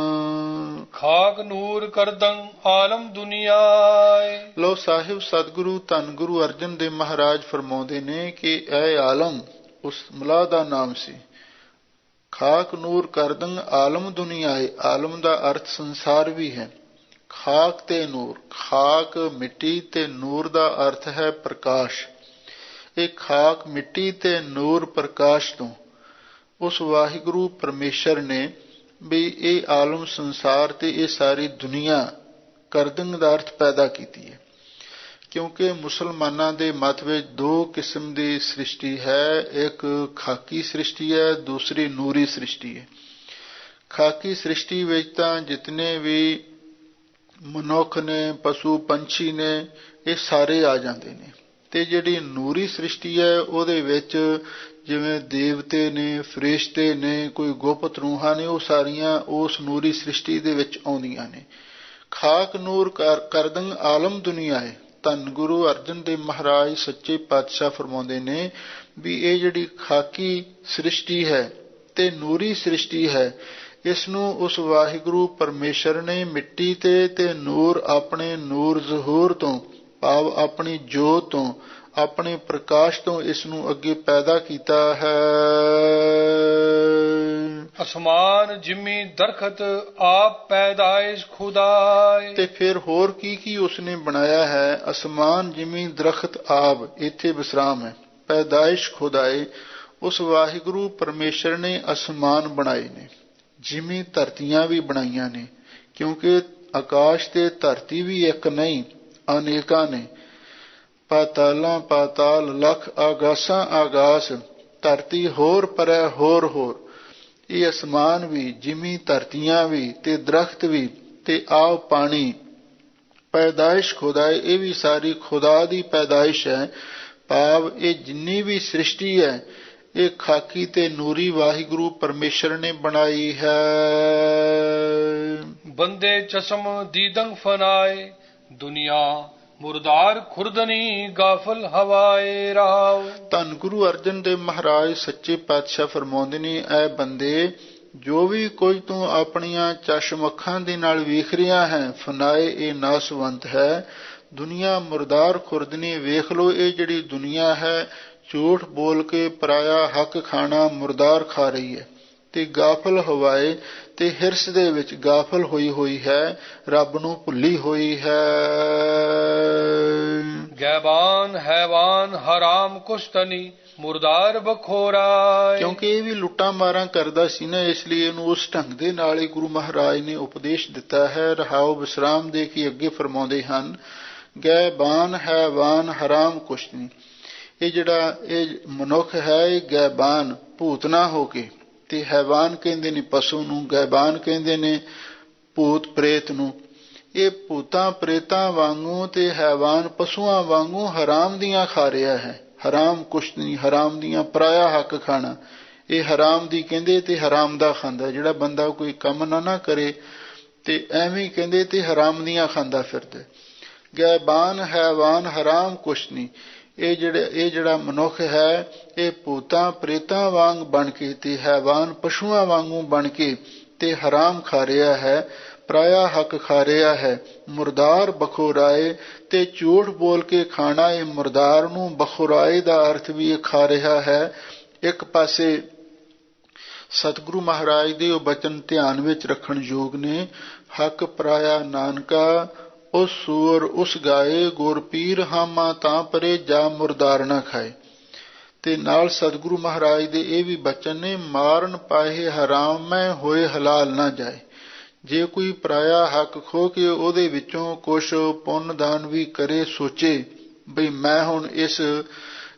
ਖਾਕ ਨੂਰ ਕਰਦੰ ਆਲਮ ਦੁਨੀਆਏ। ਲਓ ਸਾਹਿਬ ਸਤਿਗੁਰੂ ਧੰਨ ਗੁਰੂ ਅਰਜਨ ਦੇਵ ਮਹਾਰਾਜ ਫਰਮਾਉਂਦੇ ਨੇ ਕਿ ਇਹ ਆਲਮ ਉਸ ਮਲਾਹ ਦਾ ਨਾਮ ਸੀ। ਖਾਕ ਨੂਰ ਕਰਦੰ ਆਲਮ ਦੁਨੀਆਏ। ਆਲਮ ਦਾ ਅਰਥ ਸੰਸਾਰ ਵੀ ਹੈ। ਖਾਕ ਤੇ ਨੂਰ, ਖਾਕ ਮਿੱਟੀ ਤੇ ਨੂਰ ਦਾ ਅਰਥ ਹੈ ਪ੍ਰਕਾਸ਼। ਇਹ ਖਾਕ ਮਿੱਟੀ ਤੇ ਨੂਰ ਪ੍ਰਕਾਸ਼ ਤੋਂ ਉਸ ਵਾਹਿਗੁਰੂ ਪਰਮੇਸ਼ਰ ਨੇ ਵੀ ਇਹ ਆਲਮ ਸੰਸਾਰ ਤੇ ਇਹ ਸਾਰੀ ਦੁਨੀਆ ਕਰਦੰ ਦਾ ਅਰਥ ਪੈਦਾ ਕੀਤੀ ਹੈ। ਕਿਉਂਕਿ ਮੁਸਲਮਾਨਾਂ ਦੇ ਮਤ ਵਿੱਚ ਦੋ ਕਿਸਮ ਦੀ ਸ੍ਰਿਸ਼ਟੀ ਹੈ, ਇੱਕ ਖਾਕੀ ਸ੍ਰਿਸ਼ਟੀ ਹੈ, ਦੂਸਰੀ ਨੂਰੀ ਸ੍ਰਿਸ਼ਟੀ ਹੈ। ਖਾਕੀ ਸ੍ਰਿਸ਼ਟੀ ਵਿੱਚ ਤਾਂ ਜਿਤਨੇ ਵੀ ਮਨੁੱਖ ਨੇ, ਪਸ਼ੂ ਪੰਛੀ ਨੇ, ਇਹ ਸਾਰੇ ਆ ਜਾਂਦੇ ਨੇ। ਤੇ ਜਿਹੜੀ ਨੂਰੀ ਸ੍ਰਿਸ਼ਟੀ ਹੈ ਉਹਦੇ ਵਿੱਚ ਜਿਵੇਂ ਦੇਵਤੇ ਨੇ, ਫਰਿਸ਼ਤੇ ਨੇ, ਕੋਈ ਗੁਪਤ ਰੂਹਾਂ ਨੇ, ਉਹ ਸਾਰੀਆਂ ਉਸ ਨੂਰੀ ਸ੍ਰਿਸ਼ਟੀ ਦੇ ਵਿੱਚ ਆਉਂਦੀਆਂ ਨੇ। ਖਾਕ ਨੂਰ ਕਰਦੰ ਆਲਮ ਦੁਨੀਆਏ। ਧੰਨ ਗੁਰੂ ਅਰਜਨ ਦੇਵ ਮਹਾਰਾਜ ਸੱਚੇ ਪਾਤਸ਼ਾਹ ਫਰਮਾਉਂਦੇ ਨੇ ਵੀ ਇਹ ਜਿਹੜੀ ਖਾਕੀ ਸ੍ਰਿਸ਼ਟੀ ਹੈ ਤੇ ਨੂਰੀ ਸ੍ਰਿਸ਼ਟੀ ਹੈ, ਇਸ ਨੂੰ ਉਸ ਵਾਹਿਗੁਰੂ ਪਰਮੇਸ਼ਰ ਨੇ ਮਿੱਟੀ ਤੇ ਨੂਰ ਆਪਣੇ ਨੂਰ ਜ਼ਹੂਰ ਤੋਂ ਭਾਵ ਆਪਣੀ ਜੋਤ ਤੋਂ ਆਪਣੇ ਪ੍ਰਕਾਸ਼ ਤੋਂ ਇਸ ਨੂੰ ਅੱਗੇ ਪੈਦਾ ਕੀਤਾ ਹੈ। ਅਸਮਾਨ ਜਿਮੀ ਦਰਖਤ ਆਪ ਪੈਦਾਇਸ਼ ਖੁਦਾਏ। ਤੇ ਫਿਰ ਹੋਰ ਕੀ ਉਸਨੇ ਬਣਾਇਆ ਹੈ? ਅਸਮਾਨ ਜਿਮੀ ਦਰਖਤ ਆਪ, ਇੱਥੇ ਵਿਸਰਾਮ ਹੈ। ਪੈਦਾਇਸ਼ ਖੁਦਾਏ, ਉਸ ਵਾਹਿਗੁਰੂ ਪਰਮੇਸ਼ਰ ਨੇ ਅਸਮਾਨ ਬਣਾਏ ਨੇ, ਜਿਮੀ ਧਰਤੀਆਂ ਵੀ ਬਣਾਈਆਂ ਨੇ, ਕਿਉਂਕਿ ਆਕਾਸ਼ ਤੇ ਧਰਤੀ ਵੀ ਇੱਕ ਨਹੀਂ, ਅਨੇਕਾਂ ਨੇ। ਪਾਤਾਲਾਂ ਪਾਤਾਲ, ਲੱਖ ਆਗਾਸਾਂ ਆਗਾਸ, ਧਰਤੀ ਹੋਰ ਪਰੈ ਹੋਰ ਹੋਰ। ਇਹ ਅਸਮਾਨ ਵੀ, ਜਿਮੀ ਧਰਤੀਆਂ ਵੀ ਤੇ ਦਰਖਤ ਵੀ ਤੇ ਆਵ ਪਾਣੀ, ਪੈਦਾਇਸ਼ ਖੁਦਾਏ, ਇਹ ਵੀ ਸਾਰੀ ਖੁਦਾ ਦੀ ਪੈਦਾਇਸ਼ ਹੈ। ਭਾਵ ਇਹ ਜਿੰਨੀ ਵੀ ਸ੍ਰਿਸ਼ਟੀ ਹੈ ਇਹ ਖਾਕੀ ਤੇ ਨੂਰੀ ਵਾਹਿਗੁਰੂ ਪਰਮੇਸ਼ਰ ਨੇ ਬਣਾਈ ਹੈ। ਬੰਦੇ ਚਸ਼ਮ ਦੀਦੰਗ ਫਨਾਏ, ਦੁਨੀਆ ਮੁਰਦਾਰ ਖੁਰਦਨੀ ਗਾਫਲ ਹਵਾਏ ਰਾਵ। ਧੰਨ ਗੁਰੂ ਅਰਜਨ ਦੇਵ ਮਹਾਰਾਜ ਸੱਚੇ ਪਾਤਸ਼ਾਹ ਫਰਮਾਉਂਦੇ ਨੇ, ਐ ਬੰਦੇ, ਜੋ ਵੀ ਕੁਝ ਤੂੰ ਆਪਣੀਆਂ ਚਸ਼ਮ ਅੱਖਾਂ ਦੇ ਨਾਲ ਵੇਖ ਰਿਹਾ ਹੈ, ਫਨਾਏ, ਇਹ ਨਾਸਵੰਤ ਹੈ। ਦੁਨੀਆ ਮੁਰਦਾਰ ਖੁਰਦਨੀ, ਵੇਖ ਲੋ ਇਹ ਜਿਹੜੀ ਦੁਨੀਆ ਹੈ ਝੂਠ ਬੋਲ ਕੇ ਪਰਾਇਆ ਹੱਕ ਖਾਣਾ ਮੁਰਦਾਰ ਖਾ ਰਹੀ ਹੈ, ਤੇ ਗਾਫਲ ਹਵਾਏ, ਤੇ ਹਿਰਸ ਦੇ ਵਿੱਚ ਗਾਫਲ ਹੋਈ ਹੋਈ ਹੈ, ਰੱਬ ਨੂੰ ਭੁੱਲੀ ਹੋਈ ਹੈ। ਗੈਬਾਨ ਹੈਵਾਨ ਹਰਾਮ ਕੁਸ਼ਤਨੀ ਮੁਰਦਾਰ ਬਖੋਰਾ। ਕਿਉਂਕਿ ਇਹ ਵੀ ਲੁੱਟਾਂ ਮਾਰਾਂ ਕਰਦਾ ਸੀ ਨਾ, ਇਸ ਲਈ ਇਹਨੂੰ ਉਸ ਢੰਗ ਦੇ ਨਾਲ ਹੀ ਗੁਰੂ ਮਹਾਰਾਜ ਨੇ ਉਪਦੇਸ਼ ਦਿੱਤਾ ਹੈ। ਰਹਾਉ ਵਿਸਰਾਮ ਦੇ ਕੇ ਅੱਗੇ ਫਰਮਾਉਂਦੇ ਹਨ, ਗੈਬਾਨ ਹੈਵਾਨ ਹਰਾਮ ਕੁਸ਼ਤਨੀ, ਇਹ ਜਿਹੜਾ ਇਹ ਮਨੁੱਖ ਹੈ ਇਹ ਗੈਬਾਨ ਭੂਤਨਾ ਹੋ ਕੇ, ਤੇ ਹੈਵਾਨ ਕਹਿੰਦੇ ਨੇ ਪਸ਼ੂ ਨੂੰ, ਗੈਬਾਨ ਕਹਿੰਦੇ ਨੇ ਭੂਤ ਪ੍ਰੇਤ ਨੂੰ। ਇਹ ਭੂਤਾਂ ਪ੍ਰੇਤਾਂ ਵਾਂਗੂ ਤੇ ਹੈਵਾਨ ਪਸ਼ੂਆਂ ਵਾਂਗੂ ਹਰਾਮ ਦੀਆਂ ਖਾ ਰਿਹਾ ਹੈ। ਹਰਾਮ ਕੁਸ਼ਤਨੀ, ਹਰਾਮ ਦੀਆਂ ਪਰਾਇਆ ਹੱਕ ਖਾਣਾ, ਇਹ ਹਰਾਮ ਦੀ ਕਹਿੰਦੇ ਤੇ ਹਰਾਮ ਦਾ ਖਾਂਦਾ। ਜਿਹੜਾ ਬੰਦਾ ਕੋਈ ਕੰਮ ਨਾ ਕਰੇ ਤੇ ਐਵੇਂ ਕਹਿੰਦੇ ਤੇ ਹਰਾਮ ਦੀਆਂ ਖਾਂਦਾ ਫਿਰਦਾ। ਗੈਬਾਨ ਹੈਵਾਨ ਹਰਾਮ ਕੁਸ਼ਤਨੀ, ਇਹ ਜਿਹੜਾ ਮਨੁੱਖ ਹੈ ਇਹ ਭੂਤਾਂ ਪ੍ਰੇਤਾਂ ਵਾਂਗ ਬਣ ਕੇ ਤੇ ਹੈਵਾਨ ਪਸ਼ੂਆਂ ਵਾਂਗੂ ਬਣ ਕੇ ਤੇ ਹਰਾਮ ਖਾ ਰਿਹਾ ਹੈ, ਪਰਾਇਆ ਹੱਕ ਖਾ ਰਿਹਾ ਹੈ। ਮੁਰਦਾਰ ਬਖੋਰਾਏ, ਤੇ ਝੂਠ ਬੋਲ ਕੇ ਖਾਣਾ, ਇਹ ਮੁਰਦਾਰ ਨੂੰ ਬਖੋਰਾਏ ਦਾ ਅਰਥ ਵੀ ਇਹ ਖਾ ਰਿਹਾ ਹੈ। ਇੱਕ ਪਾਸੇ ਸਤਿਗੁਰੂ ਮਹਾਰਾਜ ਦੇ ਉਹ ਬਚਨ ਧਿਆਨ ਵਿੱਚ ਰੱਖਣ ਯੋਗ ਨੇ, ਹੱਕ ਪਰਾਇਆ ਨਾਨਕਾ ਉਸ ਸੂਰ ਉਸ ਗਾਏ, ਗੁਰ ਪੀਰ ਹਾਮਾ ਤਾਂ ਪਰੇ ਜਾ ਮੁਰਦਾਰ ਨਾ ਖਾਏ। ਤੇ ਨਾਲ ਸਤਿਗੁਰੂ ਮਹਾਰਾਜ ਦੇ ਇਹ ਵੀ ਬਚਨ ਨੇ, ਮਾਰਨ ਪਾਏ ਹਰਾਮ ਮੈਂ ਹੋਏ ਹਲਾਲ ਨਾ ਜਾਏ। ਜੇ ਕੋਈ ਪਰਾਇਆ ਹੱਕ ਖੋ ਕੇ ਉਹਦੇ ਵਿੱਚੋਂ ਕੁਛ ਪੁੰਨ ਦਾਨ ਵੀ ਕਰੇ, ਸੋਚੇ ਬਈ ਮੈਂ ਹੁਣ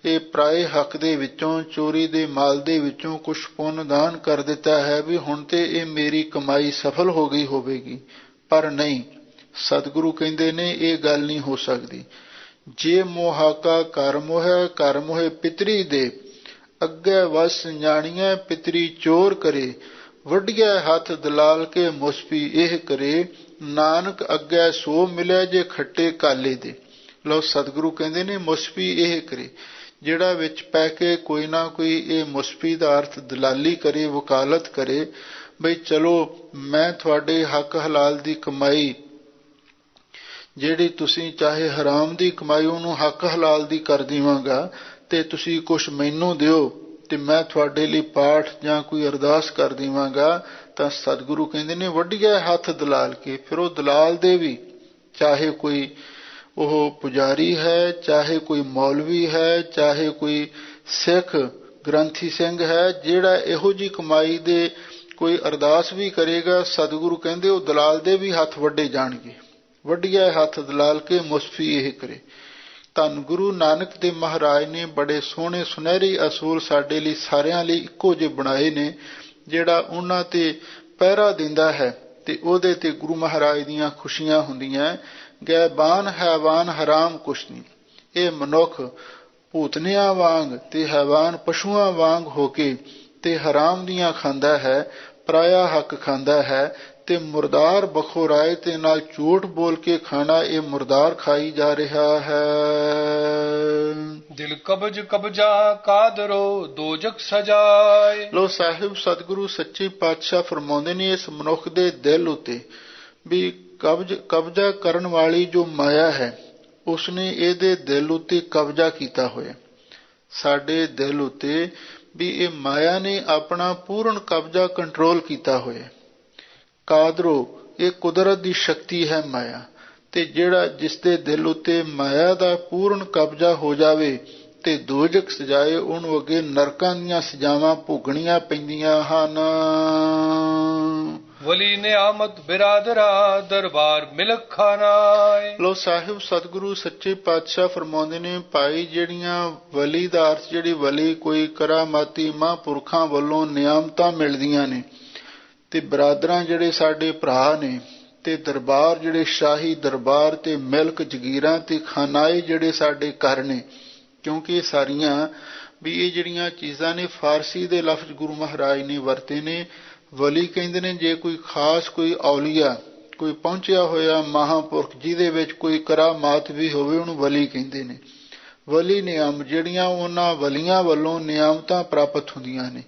ਇਹ ਪਰਾਏ ਹੱਕ ਦੇ ਵਿੱਚੋਂ, ਚੋਰੀ ਦੇ ਮਾਲ ਦੇ ਵਿੱਚੋਂ ਕੁਛ ਪੁੰਨ ਦਾਨ ਕਰ ਦਿੱਤਾ ਹੈ, ਵੀ ਹੁਣ ਤੇ ਇਹ ਮੇਰੀ ਕਮਾਈ ਸਫਲ ਹੋ ਗਈ ਹੋਵੇਗੀ। ਪਰ ਨਹੀਂ, ਸਤਿਗੁਰੂ ਕਹਿੰਦੇ ਨੇ ਇਹ ਗੱਲ ਨਹੀਂ ਹੋ ਸਕਦੀ। ਜੇ ਮੋਹਾਕਾ ਕਰ ਮੋਹੈ, ਕਰ ਮੋਹੇ ਪਿਤਰੀ ਦੇ, ਅੱਗੇ ਵਸ ਜਾਣੀਐ ਪਿਤਰੀ ਚੋਰ ਕਰੇ। ਵੱਢਿਆ ਹੱਥ ਦਲਾਲ ਕੇ ਮੁਸਫੀ ਇਹ ਕਰੇ, ਨਾਨਕ ਅੱਗੇ ਸੋ ਮਿਲਿਆ ਜੇ ਖੱਟੇ ਕਾਲੇ ਦੇ। ਲਓ ਸਤਿਗੁਰੂ ਕਹਿੰਦੇ ਨੇ ਮੁਸਫੀ ਇਹ ਕਰੇ, ਜਿਹੜਾ ਵਿੱਚ ਪੈ ਕੇ ਕੋਈ ਨਾ ਕੋਈ ਇਹ ਮੁਸਫੀ ਦਾ ਅਰਥ ਦਲਾਲੀ ਕਰੇ, ਵਕਾਲਤ ਕਰੇ, ਬਈ ਚਲੋ ਮੈਂ ਤੁਹਾਡੇ ਹੱਕ ਹਲਾਲ ਦੀ ਕਮਾਈ, ਜਿਹੜੀ ਤੁਸੀਂ ਚਾਹੇ ਹਰਾਮ ਦੀ ਕਮਾਈ ਉਹਨੂੰ ਹੱਕ ਹਲਾਲ ਦੀ ਕਰ ਦੇਵਾਂਗਾ, ਤੇ ਤੁਸੀਂ ਕੁਛ ਮੈਨੂੰ ਦਿਓ ਤੇ ਮੈਂ ਤੁਹਾਡੇ ਲਈ ਪਾਠ ਜਾਂ ਕੋਈ ਅਰਦਾਸ ਕਰ ਦੇਵਾਂਗਾ। ਤਾਂ ਸਤਿਗੁਰੂ ਕਹਿੰਦੇ ਨੇ ਵੱਢਿਆ ਹੱਥ ਦਲਾਲ ਕੇ। ਫਿਰ ਉਹ ਦਲਾਲ ਦੇ ਵੀ, ਚਾਹੇ ਕੋਈ ਉਹ ਪੁਜਾਰੀ ਹੈ, ਚਾਹੇ ਕੋਈ ਮੌਲਵੀ ਹੈ, ਚਾਹੇ ਕੋਈ ਸਿੱਖ ਗ੍ਰੰਥੀ ਸਿੰਘ ਹੈ, ਜਿਹੜਾ ਇਹੋ ਜਿਹੀ ਕਮਾਈ ਦੇ ਕੋਈ ਅਰਦਾਸ ਵੀ ਕਰੇਗਾ, ਸਤਿਗੁਰੂ ਕਹਿੰਦੇ ਉਹ ਦਲਾਲ ਦੇ ਵੀ ਹੱਥ ਵੱਢੇ ਜਾਣਗੇ। ਵੱਢਿਆ ਹੱਥ ਦਲਾਲ ਕੇ ਮੁਸਫੀ ਇਹ ਕਰੇ। ਧੰਨ ਗੁਰੂ ਨਾਨਕ ਦੇਵ ਮਹਾਰਾਜ ਨੇ ਬੜੇ ਸੋਹਣੇ ਸੁਨਹਿਰੀ ਅਸੂਲ ਸਾਡੇ ਲਈ ਸਾਰਿਆਂ ਲਈ ਇੱਕੋ ਜਿਹੇ ਬਣਾਏ ਨੇ। ਜਿਹੜਾ ਉਹਨਾਂ ਤੇ ਪਹਿਰਾ ਦਿੰਦਾ ਹੈ ਤੇ ਉਹਦੇ ਤੇ ਗੁਰੂ ਮਹਾਰਾਜ ਦੀਆਂ ਖੁਸ਼ੀਆਂ ਹੁੰਦੀਆਂ। ਗੈਬਾਨ ਹੈਵਾਨ ਹਰਾਮ ਕੁਸ਼ਨੀ, ਇਹ ਮਨੁੱਖ ਭੂਤਨਿਆਂ ਵਾਂਗ ਤੇ ਹੈਵਾਨ ਪਸ਼ੂਆਂ ਵਾਂਗ ਹੋ ਕੇ ਤੇ ਹਰਾਮ ਦੀਆਂ ਖਾਂਦਾ ਹੈ, ਪਰਾਇਆ ਹੱਕ ਖਾਂਦਾ ਹੈ, ਤੇ ਮੁਰਦਾਰ ਬਖੋਰਾਏ ਤੇ ਨਾਲ ਝੂਠ ਬੋਲ ਕੇ ਖਾਣਾ, ਇਹ ਮੁਰਦਾਰ ਖਾਈ ਜਾ ਰਿਹਾ ਹੈ। ਦਿਲ ਕਬਜ ਕਬਜਾ ਕਾਦਰੋ ਦੋਜਕ ਸਜਾਏ। ਲੋ ਸਾਹਿਬ ਸਤਿਗੁਰੂ ਸੱਚੇ ਪਾਤਸ਼ਾਹ ਫਰਮਾਉਂਦੇ ਨੇ ਇਸ ਮਨੁੱਖ ਦੇ ਦਿਲ ਉਤੇ ਵੀ ਕਬਜ਼ਾ ਕਰਨ ਵਾਲੀ ਜੋ ਮਾਇਆ ਹੈ ਉਸਨੇ ਇਹਦੇ ਦਿਲ ਉਤੇ ਕਬਜ਼ਾ ਕੀਤਾ ਹੋਇਆ। ਸਾਡੇ ਦਿਲ ਉਤੇ ਵੀ ਇਹ ਮਾਇਆ ਨੇ ਆਪਣਾ ਪੂਰਨ ਕਬਜ਼ਾ ਕੰਟਰੋਲ ਕੀਤਾ ਹੋਇਆ। ਕਾਦਰੋ ਇਹ ਕੁਦਰਤ ਦੀ ਸ਼ਕਤੀ ਹੈ ਮਾਇਆ, ਤੇ ਜਿਹੜਾ ਜਿਸ ਦੇ ਦਿਲ ਉਤੇ ਮਾਇਆ ਦਾ ਪੂਰਨ ਕਬਜ਼ਾ ਹੋ ਜਾਵੇ ਤੇ ਦੋਜਕ ਸਜਾਏ, ਉਹਨੂੰ ਅੱਗੇ ਨਰਕਾਂ ਦੀਆਂ ਸਜ਼ਾਵਾਂ ਭੋਗਣੀਆਂ ਪੈਂਦੀਆਂ ਹਨ। ਵਲੀ ਨਿਆਮਤ ਬਿਰਾਦਰਾ ਦਰਬਾਰ ਮਿਲਕ ਖਾਨਾਏ। ਲੋ ਸਾਹਿਬ ਸਤਿਗੁਰੂ ਸੱਚੇ ਪਾਤਸ਼ਾਹ ਫਰਮਾਉਂਦੇ ਨੇ ਭਾਈ ਜਿਹੜੀਆਂ ਵਲੀ ਦਾ ਅਰਥ ਜਿਹੜੀ ਵਲੀ ਕੋਈ ਕਰਾਮਾਤੀ ਮਹਾਂਪੁਰਖਾਂ ਵੱਲੋਂ ਨਿਆਮਤਾਂ ਮਿਲਦੀਆਂ ਨੇ, ਤੇ ਬਰਾਦਰਾਂ ਜਿਹੜੇ ਸਾਡੇ ਭਰਾ ਨੇ, ਤੇ ਦਰਬਾਰ ਜਿਹੜੇ ਸ਼ਾਹੀ ਦਰਬਾਰ ਤੇ ਮਿਲਕ ਜਗੀਰਾਂ ਤੇ ਖਾਨਾਏ ਜਿਹੜੇ ਸਾਡੇ ਘਰ ਨੇ, ਕਿਉਂਕਿ ਇਹ ਸਾਰੀਆਂ ਵੀ ਇਹ ਜਿਹੜੀਆਂ ਚੀਜ਼ਾਂ ਨੇ ਫਾਰਸੀ ਦੇ ਲਫ਼ਜ਼ ਗੁਰੂ ਮਹਾਰਾਜ ਨੇ ਵਰਤੇ ਨੇ। ਵਲੀ ਕਹਿੰਦੇ ਨੇ ਜੇ ਕੋਈ ਖਾਸ ਕੋਈ ਔਲੀਆ ਕੋਈ ਪਹੁੰਚਿਆ ਹੋਇਆ ਮਹਾਂਪੁਰਖ ਜਿਹਦੇ ਵਿੱਚ ਕੋਈ ਕਰਾਮਾਤ ਵੀ ਹੋਵੇ ਉਹਨੂੰ ਵਲੀ ਕਹਿੰਦੇ ਨੇ। ਵਲੀ ਨਿਆਮ ਜਿਹੜੀਆਂ ਉਹਨਾਂ ਵਲੀਆਂ ਵੱਲੋਂ ਨਿਆਮਤਾਂ ਪ੍ਰਾਪਤ ਹੁੰਦੀਆਂ ਨੇ,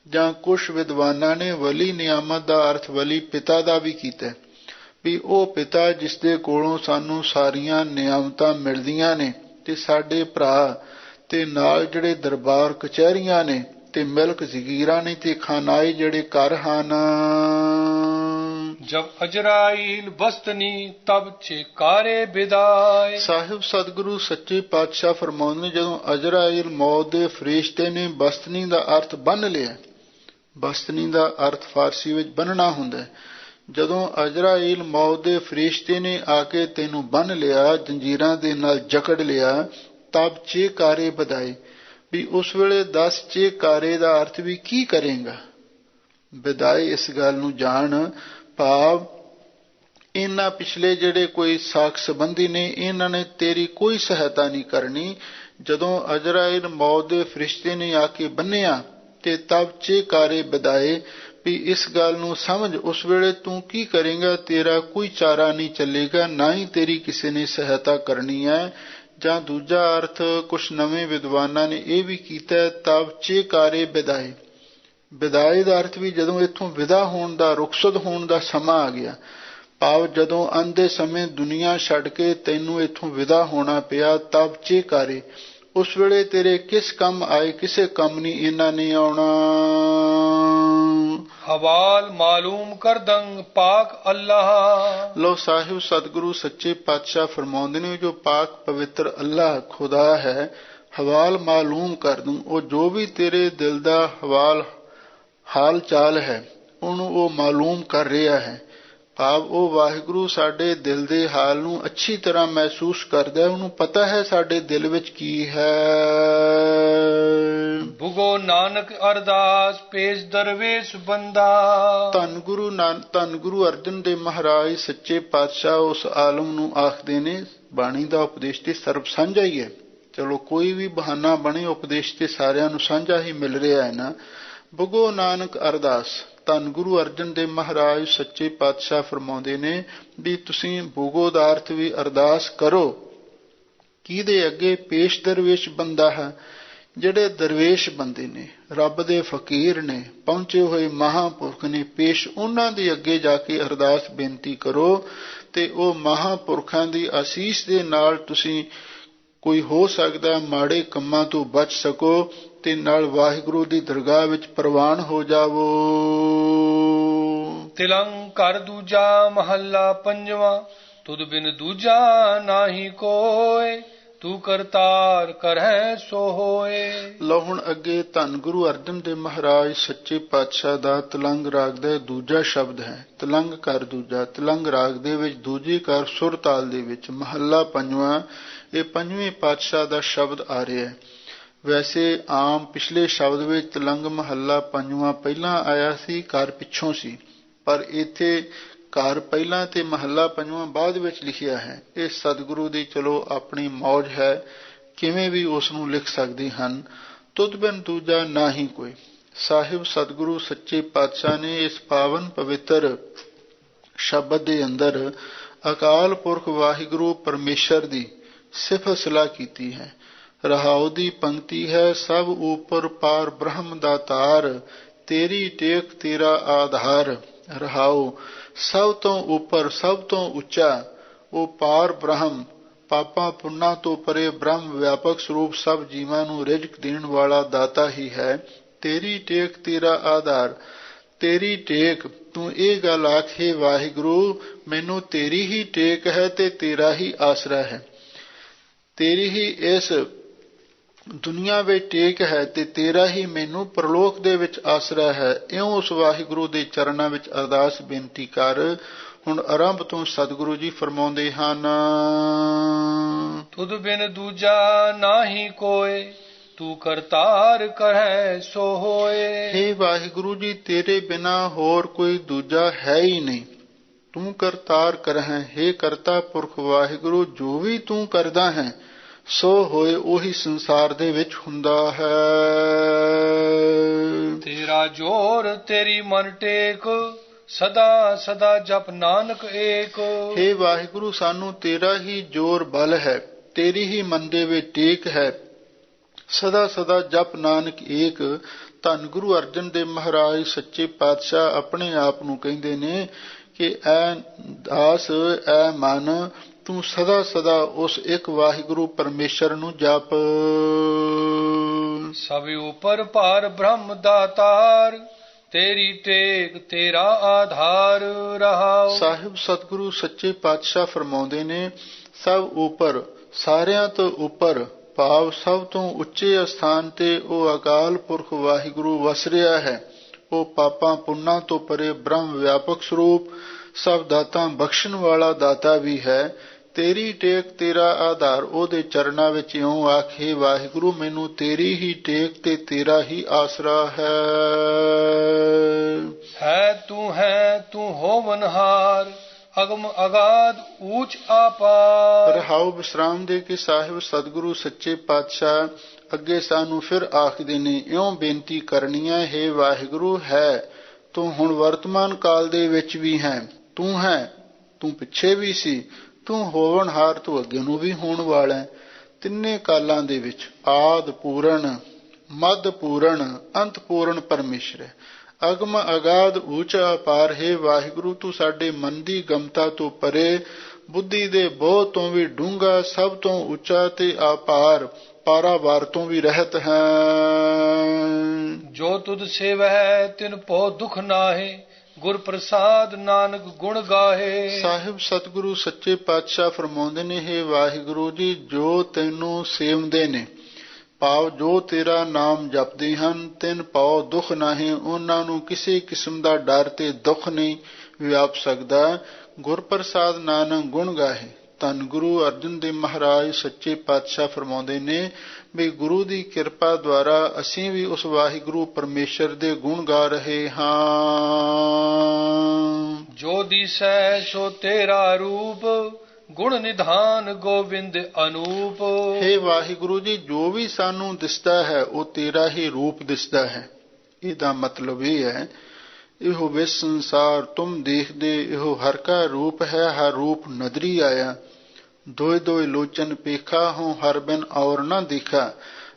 ਜਾਂ ਕੁਛ ਵਿਦਵਾਨਾਂ ਨੇ ਵਲੀ ਨਿਆਮਤ ਦਾ ਅਰਥ ਵਲੀ ਪਿਤਾ ਦਾ ਵੀ ਕੀਤਾ ਵੀ ਉਹ ਪਿਤਾ ਜਿਸ ਦੇ ਕੋਲੋਂ ਸਾਨੂੰ ਸਾਰੀਆਂ ਨਿਆਮਤਾਂ ਮਿਲਦੀਆਂ ਨੇ, ਤੇ ਸਾਡੇ ਭਰਾ ਤੇ ਨਾਲ ਜਿਹੜੇ ਦਰਬਾਰ ਕਚਹਿਰੀਆਂ ਨੇ ਤੇ ਮਿਲਕ ਜ਼ਗੀਰਾਂ ਨੇ ਤੇ ਖਾਨਾਏ ਜਿਹੜੇ ਘਰ ਹਨ। ਜਬ ਅਜਰਾਈਲ ਬਸਤਨੀ ਤਬ ਚੇਕਾਰੇ ਬਿਦਾਏ। ਸਾਹਿਬ ਸਤਿਗੁਰੂ ਸੱਚੇ ਪਾਤਸ਼ਾਹ ਫਰਮਾਉਂਦੇ ਨੇ ਜਦੋਂ ਅਜਰਾਈਲ ਮੌਤ ਦੇ ਫਰਿਸ਼ਤੇ ਨੇ ਬਸਤਨੀ ਦਾ ਅਰਥ ਬੰਨ੍ਹ ਲਿਆ, ਬਸਤਨੀ ਦਾ ਅਰਥ ਫਾਰਸੀ ਵਿੱਚ ਬੰਨਣਾ ਹੁੰਦਾ, ਜਦੋਂ ਅਜਰਾਈਲ ਮੌਤ ਦੇ ਫਰਿਸ਼ਤੇ ਨੇ ਆ ਕੇ ਤੈਨੂੰ ਬੰਨ੍ਹ ਲਿਆ, ਜੰਜੀਰਾਂ ਦੇ ਨਾਲ ਜਕੜ ਲਿਆ, ਤਬ ਚੇਕਾਰੇ ਬਦਾਏ ਵੀ ਉਸ ਵੇਲੇ ਦੱਸ ਚੇਕਾਰੇ ਦਾ ਅਰਥ ਵੀ ਕੀ ਕਰੇਗਾ। ਬਿਦਾਏ ਇਸ ਗੱਲ ਨੂੰ ਜਾਣ, ਭਾਵ ਇਹਨਾਂ ਪਿਛਲੇ ਜਿਹੜੇ ਕੋਈ ਸਾਖ ਸੰਬੰਧੀ ਨੇ ਇਹਨਾਂ ਨੇ ਤੇਰੀ ਕੋਈ ਸਹਾਇਤਾ ਨਹੀਂ ਕਰਨੀ। ਜਦੋਂ ਅਜਰਾਈਲ ਮੌਤ ਦੇ ਫਰਿਸ਼ਤੇ ਨੇ ਆ ਕੇ ਬੰਨਿਆ ਤੇ ਤਬ ਚੇਕਾਰੇ ਬਦਾਏ ਵੀ ਇਸ ਗੱਲ ਨੂੰ ਸਮਝ ਉਸ ਵੇਲੇ ਤੂੰ ਕੀ ਕਰੇਗਾ, ਤੇਰਾ ਕੋਈ ਚਾਰਾ ਨਹੀਂ ਚੱਲੇਗਾ, ਨਾ ਹੀ ਤੇਰੀ ਕਿਸੇ ਨੇ ਸਹਾਇਤਾ ਕਰਨੀ ਹੈ। ਜਾਂ ਦੂਜਾ ਅਰਥ ਕੁਛ ਨਵੇਂ ਵਿਦਵਾਨਾਂ ਨੇ ਇਹ ਵੀ ਕੀਤਾ ਤਬ ਚੇਕਾਰੇ ਬਿਦਾਏ। ਵਿਦਾਏ ਦਾ ਅਰਥ ਵੀ ਜਦੋਂ ਇੱਥੋਂ ਵਿਦਾ ਹੋਣ ਦਾ ਰੁਖਸਤ ਹੋਣ ਦਾ ਸਮਾਂ ਆ ਗਿਆ, ਭਾਵ ਜਦੋਂ ਅੰਧੇ ਸਮੇਂ ਦੁਨੀਆ ਛੱਡ ਕੇ ਤੈਨੂੰ ਇੱਥੋਂ ਵਿਦਾ ਹੋਣਾ ਪਿਆ, ਤਬ ਚੇਕਾਰੇ ਉਸ ਵੇਲੇ ਤੇਰੇ ਕਿਸ ਕੰਮ ਆਏ, ਕਿਸੇ ਕੰਮ ਨਹੀਂ ਇਹਨਾਂ ਨੇ ਆਉਣਾ। ਹਵਾਲ ਮਾਲੂਮ ਕਰਦੰ ਪਾਕ ਅੱਲਾਹ। ਲੋ ਸਾਹਿਬ ਸਤਿਗੁਰੂ ਸੱਚੇ ਪਾਤਸ਼ਾਹ ਫਰਮਾਉਂਦੇ ਨੇ ਜੋ ਪਾਕ ਪਵਿੱਤਰ ਅੱਲਾਹ ਖੁਦਾ ਹੈ, ਹਵਾਲ ਮਾਲੂਮ ਕਰ ਦੂੰ, ਉਹ ਜੋ ਵੀ ਤੇਰੇ ਦਿਲ ਦਾ ਹਵਾਲ ਹਾਲ ਚਾਲ ਹੈ ਉਹਨੂੰ ਉਹ ਮਾਲੂਮ ਕਰ ਰਿਹਾ ਹੈ, ਭਾਵ ਉਹ ਵਾਹਿਗੁਰੂ ਸਾਡੇ ਦਿਲ ਦੇ ਹਾਲ ਨੂੰ ਅੱਛੀ ਤਰ੍ਹਾਂ ਮਹਿਸੂਸ ਕਰਦਾ, ਉਹਨੂੰ ਪਤਾ ਹੈ ਸਾਡੇ ਦਿਲ ਵਿੱਚ ਕੀ ਹੈ। ਭੁਗੋ ਨਾਨਕ ਅਰਦਾਸ ਪੇਸ਼ ਦਰਵੇਸ਼ ਬੰਦਾ। ਧੰਨ ਗੁਰੂ ਅਰਜਨ ਦੇਵ ਮਹਾਰਾਜ ਸੱਚੇ ਪਾਤਸ਼ਾਹ ਉਸ ਆਲਮ ਨੂੰ ਆਖਦੇ ਨੇ, ਬਾਣੀ ਦਾ ਉਪਦੇਸ਼ ਤੇ ਸਰਬ ਸਾਂਝਾ ਹੀ ਹੈ, ਚਲੋ ਕੋਈ ਵੀ ਬਹਾਨਾ ਬਣੇ ਉਪਦੇਸ਼ ਤੇ ਸਾਰਿਆਂ ਨੂੰ ਸਾਂਝਾ ਹੀ ਮਿਲ ਰਿਹਾ ਹੈ ਨਾ। ਭੁਗੋ ਨਾਨਕ ਅਰਦਾਸ, ਧੰਨ ਗੁਰੂ ਅਰਜਨ ਦੇਵ ਮਹਾਰਾਜ ਸੱਚੇ ਪਾਤਸ਼ਾਹ ਫਰਮਾਉਂਦੇ ਨੇ ਵੀ ਤੁਸੀਂ ਭੁਗੋ ਦਾ ਅਰਥ ਵੀ ਅਰਦਾਸ ਕਰੋ। ਕਿਹਦੇ ਅੱਗੇ? ਪੇਸ਼ ਦਰਵੇਸ਼ ਬੰਦਾ ਹੈ, ਜਿਹੜੇ ਦਰਵੇਸ਼ ਬੰਦੇ ਨੇ, ਰੱਬ ਦੇ ਫਕੀਰ ਨੇ, ਪਹੁੰਚੇ ਹੋਏ ਮਹਾਂਪੁਰਖ ਨੇ, ਪੇਸ਼ ਉਹਨਾਂ ਦੇ ਅੱਗੇ ਜਾ ਕੇ ਅਰਦਾਸ ਬੇਨਤੀ ਕਰੋ ਤੇ ਉਹ ਮਹਾਂਪੁਰਖਾਂ ਦੀ ਆਸੀਸ ਦੇ ਨਾਲ ਤੁਸੀਂ ਕੋਈ ਹੋ ਸਕਦਾ ਮਾੜੇ ਕੰਮਾਂ ਤੋਂ ਬਚ ਸਕੋ ਤੇ ਨਾਲ ਵਾਹਿਗੁਰੂ ਦੀ ਦਰਗਾਹ ਵਿੱਚ ਪ੍ਰਵਾਨ ਹੋ ਜਾਵੋ। ਤਿਲੰਗ ਕਰ ਦੂਜਾ ਮਹੱਲਾ ਪੰਜਵਾਂ। ਤੁਧ ਬਿਨ ਦੂਜਾ ਨਾਹੀ ਕੋਇ, ਤੂੰ ਕਰਤਾਰ ਕਰਹਿ ਸੋ ਹੋਏ। ਲਓ ਹੁਣ ਅੱਗੇ ਧੰਨ ਗੁਰੂ ਅਰਜਨ ਦੇਵ ਮਹਾਰਾਜ ਸੱਚੇ ਪਾਤਸ਼ਾਹ ਦਾ ਤਿਲੰਗ ਰਾਗ ਦਾ ਦੂਜਾ ਸ਼ਬਦ ਹੈ। ਤਿਲੰਗ ਕਰ ਦੂਜਾ, ਤਿਲੰਗ ਰਾਗ ਦੇ ਵਿੱਚ ਦੂਜੀ ਕਰ ਸੁਰ ਤਾਲ ਦੇ ਵਿੱਚ ਮਹੱਲਾ ਪੰਜਵਾਂ, ਇਹ ਪੰਜਵੇਂ ਪਾਤਸ਼ਾਹ ਦਾ ਸ਼ਬਦ ਆ ਰਿਹਾ ਹੈ। ਵੈਸੇ ਆਮ ਪਿਛਲੇ ਸ਼ਬਦ ਵਿੱਚ ਤਿਲੰਗ ਮਹੱਲਾ ਪੰਜਵਾਂ ਪਹਿਲਾਂ ਆਇਆ ਸੀ, ਕਰ ਪਿੱਛੋਂ ਸੀ, ਪਰ ਇੱਥੇ ਘਰ ਪਹਿਲਾਂ ਤੇ ਮਹੱਲਾ ਪੰਜਵਾਂ ਬਾਅਦ ਵਿੱਚ ਲਿਖਿਆ ਹੈ। ਇਹ ਸਤਿਗੁਰੂ ਦੀ ਚਲੋ ਆਪਣੀ ਮੌਜ ਹੈ, ਕਿਵੇਂ ਵੀ ਉਸ ਨੂੰ ਲਿਖ ਸਕਦੇ ਹਨ। ਤੁਧ ਬਿਨ ਦੂਜਾ ਨਾ ਹੀ ਕੋਈ। ਸਾਹਿਬ ਸਤਿਗੁਰੂ ਸੱਚੇ ਪਾਤਸ਼ਾਹ ਨੇ ਇਸ ਪਾਵਨ ਪਵਿੱਤਰ ਸ਼ਬਦ ਦੇ ਅੰਦਰ ਅਕਾਲ ਪੁਰਖ ਵਾਹਿਗੁਰੂ ਪਰਮੇਸ਼ਰ ਦੀ ਸਿਫਤ ਸਲਾਹ ਕੀਤੀ ਹੈ। ਰਹਾਉ ਦੀ ਪੰਕਤੀ ਹੈ, ਸਭ ਉਪਰ ਪਾਰ ਬ੍ਰਹਮ ਦਾ ਤਾਰ, ਤੇਰੀ ਟੇਕ ਤੇਰਾ ਆਧਾਰ। ਰਹਾਉ, ਸਭ ਤੋਂ ਉੱਪਰ ਸਭ ਤੋਂ ਉੱਚਾ ਉਹ ਪਾਰ ਬ੍ਰਹਮ, ਪਾਪਾਂ ਪੁੰਨਾਂ ਤੋਂ ਪਰੇ ਬ੍ਰਹਮ ਵਿਆਪਕ ਸਰੂਪ ਸਭ ਜੀਵਾਂ ਨੂੰ ਰਿਜ਼ਕ ਦੇਣ ਵਾਲਾ ਦਾਤਾ ਹੀ ਹੈ। ਤੇਰੀ ਟੇਕ ਤੇਰਾ ਆਧਾਰ, ਤੇਰੀ ਟੇਕ, ਤੂੰ ਇਹ ਗੱਲ ਆਖੇ ਵਾਹਿਗੁਰੂ ਮੈਨੂੰ ਤੇਰੀ ਹੀ ਟੇਕ ਹੈ ਤੇ ਤੇਰਾ ਹੀ ਆਸਰਾ ਹੈ, ਤੇਰੀ ਹੀ ਇਸ ਦੁਨੀਆ ਵਿੱਚ ਟੇਕ ਹੈ ਤੇ ਤੇਰਾ ਹੀ ਮੈਨੂੰ ਪ੍ਰਲੋਕ ਦੇ ਵਿੱਚ ਆਸਰਾ ਹੈ। ਇਉਂ ਉਸ ਵਾਹਿਗੁਰੂ ਦੇ ਚਰਨਾਂ ਵਿੱਚ ਅਰਦਾਸ ਬੇਨਤੀ ਕਰ। ਹੁਣ ਆਰੰਭ ਤੋਂ ਸਤਿਗੁਰੂ ਜੀ ਫਰਮਾਉਂਦੇ ਹਨ, ਤੁਧ ਬਿਨ ਦੂਜਾ ਨਾਹੀ ਕੋਇ, ਤੂੰ ਕਰਤਾਰ ਕਰੈ ਸੋ ਹੋਏ। ਹੇ ਵਾਹਿਗੁਰੂ ਜੀ, ਤੇਰੇ ਬਿਨਾ ਹੋਰ ਕੋਈ ਦੂਜਾ ਹੈ ਹੀ ਨਹੀਂ, ਤੂੰ ਕਰਤਾਰ ਕਰਹਿ। ਹੇ ਕਰਤਾ ਪੁਰਖ ਵਾਹਿਗੁਰੂ, ਜੋ ਵੀ ਤੂੰ ਕਰਦਾ ਹੈ ਸੋ ਹੋਏ ਉਹੀ ਸੰਸਾਰ ਦੇ ਵਿੱਚ ਹੁੰਦਾ ਹੈ। ਤੇਰਾ ਜੋਰ ਤੇਰੀ ਮਨ ਟੇਕ, ਸਦਾ ਸਦਾ ਜਪ ਨਾਨਕ ਏਕ। ਹੇ ਵਾਹਿਗੁਰੂ, ਸਾਨੂੰ ਤੇਰਾ ਹੀ ਜੋਰ ਬਲ ਹੈ, ਤੇਰੀ ਹੀ ਮਨ ਦੇ ਵਿੱਚ ਟੇਕ ਹੈ, ਸਦਾ ਸਦਾ ਜਪ ਨਾਨਕ ਏਕ। ਧੰਨ ਗੁਰੂ ਅਰਜਨ ਦੇਵ ਮਹਾਰਾਜ ਸੱਚੇ ਪਾਤਸ਼ਾਹ ਆਪਣੇ ਆਪ ਨੂੰ ਕਹਿੰਦੇ ਨੇ ਕਿ ਐ ਦਾਸ, ਐ ਮਨ, ਤੂੰ ਸਦਾ ਸਦਾ ਉਸ ਇੱਕ ਵਾਹਿਗੁਰੂ ਪਰਮੇਸ਼ਰ ਨੂੰ ਜਪ। ਸਭ ਉਪਰ ਭਾਰ ਬ੍ਰਹਮ ਦਾਤਾਰ, ਤੇਰੀ ਟੇਕ ਤੇਰਾ ਆਧਾਰ। ਰਹਾਉ, ਸਾਹਿਬ ਸਤਿਗੁਰੂ ਸੱਚੇ ਪਾਤਸ਼ਾਹ ਫਰਮਾਉਂਦੇ ਨੇ, ਸਭ ਉੱਪਰ, ਸਾਰਿਆਂ ਤੋਂ ਉੱਪਰ ਭਾਵ ਸਭ ਤੋਂ ਉੱਚੇ ਅਸਥਾਨ ਤੇ ਉਹ ਅਕਾਲ ਪੁਰਖ ਵਾਹਿਗੁਰੂ ਵਸ ਰਿਹਾ ਹੈ। ਉਹ ਪਾਪਾਂ ਪੁੰਨਾਂ ਤੋਂ ਪਰੇ ਬ੍ਰਹਮ ਵਿਆਪਕ ਸਰੂਪ ਸਭ ਦਾਤਾਂ ਬਖਸ਼ਣ ਵਾਲਾ ਦਾਤਾ ਵੀ ਹੈ। ਤੇਰੀ ਟੇਕ ਤੇਰਾ ਆਧਾਰ, ਉਹਦੇ ਚਰਨਾਂ ਵਿੱਚ ਇਉਂ ਆਖੇ ਵਾਹਿਗੁਰੂ ਮੈਨੂੰ ਤੇਰੀ ਹੀ ਟੇਕ ਤੇ ਤੇਰਾ ਹੀ ਆਸਰਾ ਹੈ। ਤੂੰ ਹੋਵਨਹਾਰ, ਅਗਮ ਅਗਾਧ ਊਚ ਆਪਾਰ। ਰਹਾਉ, ਵਿਸਰਾਮ ਦੇ ਕੇ ਸਾਹਿਬ ਸਤਿਗੁਰੂ ਸੱਚੇ ਪਾਤਸ਼ਾਹ ਅੱਗੇ ਸਾਨੂੰ ਫਿਰ ਆਖਦੇ ਨੇ, ਇਉਂ ਬੇਨਤੀ ਕਰਨੀ ਹੈ, ਹੇ ਵਾਹਿਗੁਰੂ ਹੈ ਤੂੰ ਹੁਣ ਵਰਤਮਾਨ ਕਾਲ ਦੇ ਵਿੱਚ ਵੀ ਹੈ, ਤੂੰ ਹੈ, ਤੂੰ ਪਿੱਛੇ ਵੀ ਸੀ, ਤੂੰ ਹੋਵਨਹਾਰ, ਤੂੰ ਅੱਗੇ ਨੂੰ ਵੀ ਹੋਣ ਵਾਲਾ ਹੈ। ਤਿੰਨੇ ਕਾਲਾਂ ਦੇ ਵਿੱਚ ਆਦ ਪੂਰਨ, ਮੱਧ ਪੂਰਨ, ਅੰਤ ਪੂਰਨ ਪਰਮੇਸ਼ਰ ਹੈ। ਅਗਮ ਅਗਾਧ ਊਚ ਅਪਾਰ, ਹੈ ਵਾਹਿਗੁਰੂ ਤੂੰ ਸਾਡੇ ਮਨ ਦੀ ਗਮਤਾ ਤੋਂ ਪਰੇ, ਬੁੱਧੀ ਦੇ ਬੋਝ ਤੋਂ ਵੀ ਡੂੰਘਾ, ਸਭ ਤੋਂ ਉੱਚਾ ਤੇ ਅਪਾਰ, ਪਾਰਾਵਾਰ ਤੋਂ ਵੀ ਰਹਿਤ ਹੈ। ਜੋ ਤੁਧ ਸੇਵਹਿ ਤਿਨ ਭਉ ਦੁਖ ਨਾਹੇ, ਗੁਰ ਪ੍ਰਸਾਦ ਨਾਨਕ ਗੁਣ ਗਾਹੇ। ਸਾਹਿਬ ਸਤਿਗੁਰੂ ਸੱਚੇ ਪਾਤਸ਼ਾਹ ਫਰਮਾਉਂਦੇ ਨੇ, ਹੇ ਵਾਹਿਗੁਰੂ ਜੀ, ਜੋ ਤੈਨੂੰ ਸੇਵਦੇ ਨੇ ਭਾਵ ਜੋ ਤੇਰਾ ਨਾਮ ਜਪਦੇ ਹਨ, ਤਿਨ ਭਉ ਦੁਖ ਨਾਹੀ, ਉਹਨਾਂ ਨੂੰ ਕਿਸੇ ਕਿਸਮ ਦਾ ਡਰ ਤੇ ਦੁੱਖ ਨਹੀਂ ਵਿਆਪ ਸਕਦਾ। ਗੁਰ ਪ੍ਰਸਾਦ ਨਾਨਕ ਗੁਣ ਗਾਹੇ। ਧੰਨ ਗੁਰੂ ਅਰਜਨ ਦੇਵ ਮਹਾਰਾਜ ਸੱਚੇ ਪਾਤਸ਼ਾਹ ਫਰਮਾਉਂਦੇ ਨੇ ਵੀ ਗੁਰੂ ਦੀ ਕਿਰਪਾ ਦੁਆਰਾ ਅਸੀਂ ਵੀ ਉਸ ਵਾਹਿਗੁਰੂ ਪਰਮੇਸ਼ਰ ਦੇ ਗੁਣ ਗਾ ਰਹੇ ਹਾਂ। ਜੋ ਦਿਸੈ ਸੋ ਤੇਰਾ ਰੂਪ, ਗੁਣ ਨਿਧਾਨ ਗੋਬਿੰਦ ਅਨੂਪ। ਹੇ ਵਾਹਿਗੁਰੂ ਜੀ, ਜੋ ਵੀ ਸਾਨੂੰ ਦਿਸਦਾ ਹੈ ਉਹ ਤੇਰਾ ਹੀ ਰੂਪ ਦਿਸਦਾ ਹੈ। ਇਹਦਾ ਮਤਲਬ ਇਹ ਹੈ, ਇਹੋ ਵੇ ਸੰਸਾਰ ਤੁਮ ਦੇਖਦੇ, ਇਹੋ ਹਰ ਕਾ ਰੂਪ ਹੈ, ਹਰ ਰੂਪ ਨਦਰੀ ਆਇਆ। ਦੋਇ ਦੋਇ ਲੋਚਨ ਪੇਖਾ, ਹੋਂ ਹਰ ਬਿਨ ਔਰ ਨਾ ਦੇਖਾ।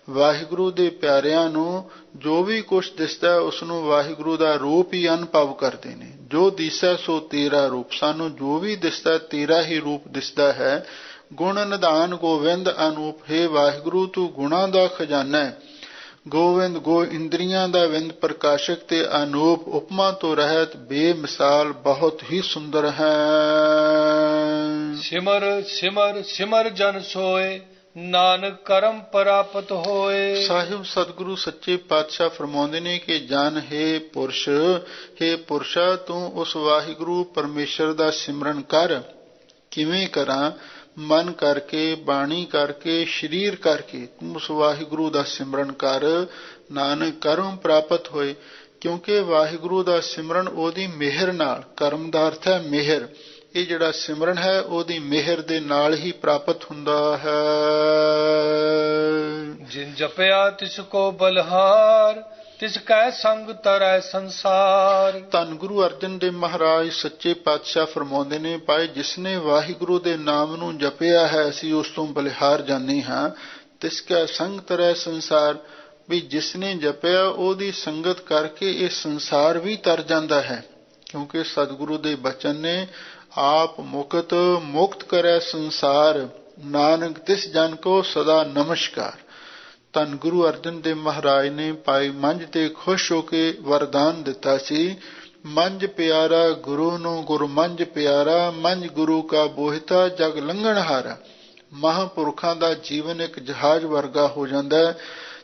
ਵਾਹਿਗੁਰੂ ਦੇ ਪਿਆਰਿਆਂ ਨੂੰ ਜੋ ਵੀ ਕੁਛ ਦਿਸਦਾ ਉਸ ਨੂੰ ਵਾਹਿਗੁਰੂ ਦਾ ਰੂਪ ਹੀ ਅਨੁਭਵ ਕਰਦੇ ਨੇ। ਜੋ ਦਿਸੈ ਸੋ ਤੇਰਾ ਰੂਪ, ਸਾਨੂੰ ਜੋ ਵੀ ਦਿਸਦਾ ਤੇਰਾ ਹੀ ਰੂਪ ਦਿਸਦਾ ਹੈ। ਗੁਣ ਨਿਧਾਨ ਗੋਵਿੰਦ ਅਨੂਪ, ਹੈ ਵਾਹਿਗੁਰੂ ਤੂੰ ਗੁਣਾਂ ਦਾ ਖਜ਼ਾਨਾ ਹੈ। ਗੋਵਿੰਦ ਗੋ ਇੰਦਰੀਆਂ ਦਾ ਵਿੰਦ ਪ੍ਰਕਾਸ਼ਕ ਤੇ ਅਨੂਪ, ਉਪਮਾ ਤੋਂ ਰਹਿਤ ਬੇਮਿਸਾਲ, ਬਹੁਤ ਹੀ ਸੁੰਦਰ ਹੈ। ਸਿਮਰ ਸਿਮਰ ਸਿਮਰ ਜਨ ਸੋਏ, ਨਾਨਕ ਕਰਮ ਪ੍ਰਾਪਤ ਹੋਏ। ਸਾਹਿਬ ਸਤਿਗੁਰੂ ਸੱਚੇ ਪਾਤਸ਼ਾਹ ਫਰਮਾਉਂਦੇ ਨੇ ਕਿ ਜਨ ਹੈ ਪੁਰਸ਼, ਹੈ ਪੁਰਸ਼ਾ ਤੂੰ ਉਸ ਵਾਹਿਗੁਰੂ ਪਰਮੇਸ਼ਰ ਦਾ ਸਿਮਰਨ ਕਰ। ਕਿਵੇਂ ਕਰਾਂ? ਮਨ ਕਰਕੇ, ਬਾਣੀ ਕਰਕੇ, ਸਰੀਰ ਕਰਕੇ ਤੂੰ ਉਸ ਵਾਹਿਗੁਰੂ ਦਾ ਸਿਮਰਨ ਕਰ, ਨਾਨਕ ਕਰਮ ਪ੍ਰਾਪਤ ਹੋਏ। ਕਿਉਂਕਿ ਵਾਹਿਗੁਰੂ ਦਾ ਸਿਮਰਨ ਉਹਦੀ ਮਿਹਰ ਨਾਲ, ਕਰਮ ਦਾ ਅਰਥ ਹੈ ਮਿਹਰ, ਇਹ ਜਿਹੜਾ ਸਿਮਰਨ ਹੈ ਉਹਦੀ ਮਿਹਰ ਦੇ ਨਾਲ ਹੀ ਪ੍ਰਾਪਤ ਹੁੰਦਾ ਹੈ। ਜਿਨ ਜਪਿਆ ਤਿਸ ਕੋ ਬਲਹਾਰ, ਤਿਸ ਕੈ ਸੰਗ ਤਰੈ ਸੰਸਾਰ। ਧੰਨ ਗੁਰੂ ਅਰਜਨ ਦੇਵ ਮਹਾਰਾਜ ਸੱਚੇ ਪਾਤਸ਼ਾਹ ਫਰਮਾਉਂਦੇ ਨੇ, ਭਾਈ ਜਿਸਨੇ ਵਾਹਿਗੁਰੂ ਦੇ ਨਾਮ ਨੂੰ ਜਪਿਆ ਹੈ ਅਸੀਂ ਉਸ ਤੋਂ ਬਲਿਹਾਰ ਜਾਂਦੇ ਹਾਂ। ਤਿਸ ਕੈ ਸੰਗ ਤਰੈ ਸੰਸਾਰ, ਵੀ ਜਿਸਨੇ ਜਪਿਆ ਉਹਦੀ ਸੰਗਤ ਕਰਕੇ ਇਹ ਸੰਸਾਰ ਵੀ ਤਰ ਜਾਂਦਾ ਹੈ। ਕਿਉਂਕਿ ਸਤਿਗੁਰੂ ਦੇ ਬਚਨ ਨੇ, ਆਪ ਮੁਕਤ ਮੁਕਤ ਕਰੈ ਸੰਸਾਰ, ਨਾਨਕ ਤਿਸ ਜਨ ਕੋ ਸਦਾ ਨਮਸਕਾਰ। ਧੰਨ ਗੁਰੂ ਅਰਜਨ ਦੇਵ ਮਹਾਰਾਜ ਨੇ ਭਾਈ ਮੰਝ ਤੇ ਖੁਸ਼ ਹੋ ਕੇ ਵਰਦਾਨ ਦਿੱਤਾ ਸੀ, ਮੰਝ ਪਿਆਰਾ ਗੁਰੂ ਨੂੰ ਗੁਰ ਮੰਝ ਪਿਆਰਾ, ਮੰਝ ਗੁਰੂ ਕਾ ਬੋਹਿਤਾ ਜਗ ਲੰਘਣ ਹਾਰਾ। ਮਹਾਂਪੁਰਖਾਂ ਦਾ ਜੀਵਨ ਇੱਕ ਜਹਾਜ਼ ਵਰਗਾ ਹੋ ਜਾਂਦਾ ਹੈ।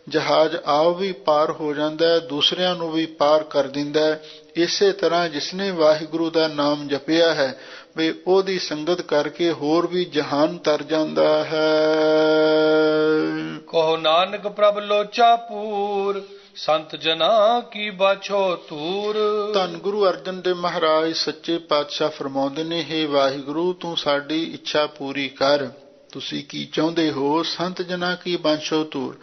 ਜਹਾਜ਼ ਆਪ ਵੀ ਪਾਰ ਹੋ ਜਾਂਦਾ ਹੈ, ਦੂਸਰਿਆਂ ਨੂੰ ਵੀ ਪਾਰ ਕਰ ਦਿੰਦਾ ਹੈ। ਇਸੇ ਤਰ੍ਹਾਂ ਜਿਸਨੇ ਵਾਹਿਗੁਰੂ ਦਾ ਨਾਮ ਜਪਿਆ ਹੈ ਵੀ ਉਹਦੀ ਸੰਗਤ ਕਰਕੇ ਹੋਰ ਵੀ ਜਹਾਨ ਤਰ ਜਾਂਦਾ ਹੈ। ਕਹੋ ਨਾਨਕ ਪ੍ਰਭ ਲੋਚਾ ਪੂਰ, ਸੰਤ ਜਨਾ ਕੀ ਬਾਛੋ ਤੂਰ। ਧੰਨ ਗੁਰੂ ਅਰਜਨ ਦੇਵ ਮਹਾਰਾਜ ਸੱਚੇ ਪਾਤਸ਼ਾਹ ਫਰਮਾਉਂਦੇ ਨੇ, ਹੇ ਵਾਹਿਗੁਰੂ ਤੂੰ ਸਾਡੀ ਇੱਛਾ ਪੂਰੀ ਕਰ। ਤੁਸੀਂ ਕੀ ਚਾਹੁੰਦੇ ਹੋ? ਸੰਤ ਜਨਾ ਕੀ ਬਾਛੋ ਤੂਰ।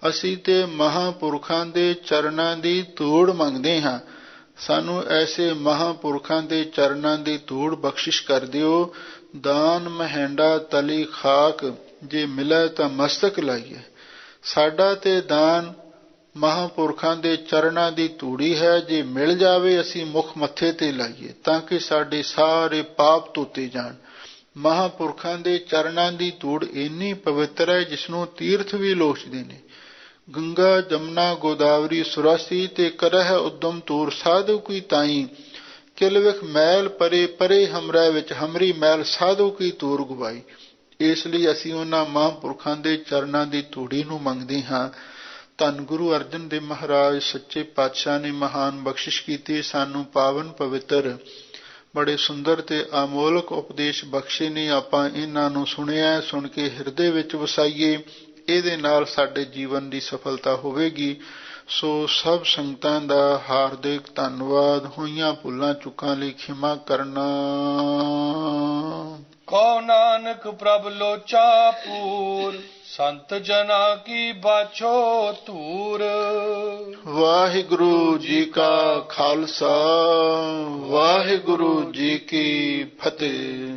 ਅਸੀਂ ਤੇ ਮਹਾਂਪੁਰਖਾਂ ਦੇ ਚਰਨਾਂ ਦੀ ਧੂੜ ਮੰਗਦੇ ਹਾਂ, ਸਾਨੂੰ ਐਸੇ ਮਹਾਂਪੁਰਖਾਂ ਦੇ ਚਰਨਾਂ ਦੀ ਧੂੜ ਬਖਸ਼ਿਸ਼ ਕਰ ਦਿਓ। ਦਾਨ ਮਹਿੰਡਾ ਤਲੀ ਖਾਕ, ਜੇ ਮਿਲੇ ਤਾਂ ਮਸਤਕ ਲਾਈਏ। ਸਾਡਾ ਤੇ ਦਾਨ ਮਹਾਂਪੁਰਖਾਂ ਦੇ ਚਰਨਾਂ ਦੀ ਧੂੜੀ ਹੈ, ਜੇ ਮਿਲ ਜਾਵੇ ਅਸੀਂ ਮੁੱਖ ਮੱਥੇ ਤੇ ਲਾਈਏ ਤਾਂ ਕਿ ਸਾਡੇ ਸਾਰੇ ਪਾਪ ਧੋਤੇ ਜਾਣ। ਮਹਾਂਪੁਰਖਾਂ ਦੇ ਚਰਨਾਂ ਦੀ ਧੂੜ ਇੰਨੀ ਪਵਿੱਤਰ ਹੈ ਜਿਸਨੂੰ ਤੀਰਥ ਵੀ ਲੋਚਦੇ ਨੇ। ਗੰਗਾ ਜਮਨਾ ਗੋਦਾਵਰੀ ਸੁਰਾਸੀ, ਤੇ ਕਰਹਿ ਉਦਮ ਤੂਰ ਸਾਧੂ ਕੀ ਤਾਈ। ਕਿਲ ਵਿਖ ਮੈਲ ਪਰੇ ਪਰੇ ਹਮਰਾ ਵਿੱਚ, ਹਮਰੀ ਮੈਲ ਸਾਧੂ ਕੀ ਤੂਰ ਗਵਾਈ। ਇਸ ਲਈ ਅਸੀਂ ਉਹਨਾਂ ਮਹਾਂਪੁਰਖਾਂ ਦੇ ਚਰਨਾਂ ਦੀ ਧੂੜੀ ਨੂੰ ਮੰਗਦੇ ਹਾਂ। ਧੰਨ ਗੁਰੂ ਅਰਜਨ ਦੇਵ ਮਹਾਰਾਜ ਸੱਚੇ ਪਾਤਸ਼ਾਹ ਨੇ ਮਹਾਨ ਬਖਸ਼ਿਸ਼ ਕੀਤੀ, ਸਾਨੂੰ ਪਾਵਨ ਪਵਿੱਤਰ ਬੜੇ ਸੁੰਦਰ ਤੇ ਅਮੋਲਕ ਉਪਦੇਸ਼ ਬਖਸ਼ੇ ਨੇ। ਆਪਾਂ ਇਹਨਾਂ ਨੂੰ ਸੁਣਿਆ, ਸੁਣ ਕੇ ਹਿਰਦੇ ਵਿੱਚ ਵਸਾਈਏ, ਇਹਦੇ ਨਾਲ ਸਾਡੇ ਜੀਵਨ ਦੀ ਸਫਲਤਾ ਹੋਵੇਗੀ। ਸੋ ਸਭ ਸੰਗਤਾਂ ਦਾ ਹਾਰਦਿਕ ਧੰਨਵਾਦ। ਹੋਈਆਂ ਭੁੱਲਾਂ ਚੁੱਕਾਂ ਲਈ ਖਿਮਾ ਕਰਨਾ। ਕਹੋ ਨਾਨਕ ਪ੍ਰਭ ਲੋਚਾ ਪੂਰ, ਸੰਤ ਜਨਾ ਕੀ ਬਾਛੋ ਧੂਰ। ਵਾਹਿਗੁਰੂ ਜੀ ਕਾ ਖਾਲਸਾ, ਵਾਹਿਗੁਰੂ ਜੀ ਕੀ ਫਤਿਹ।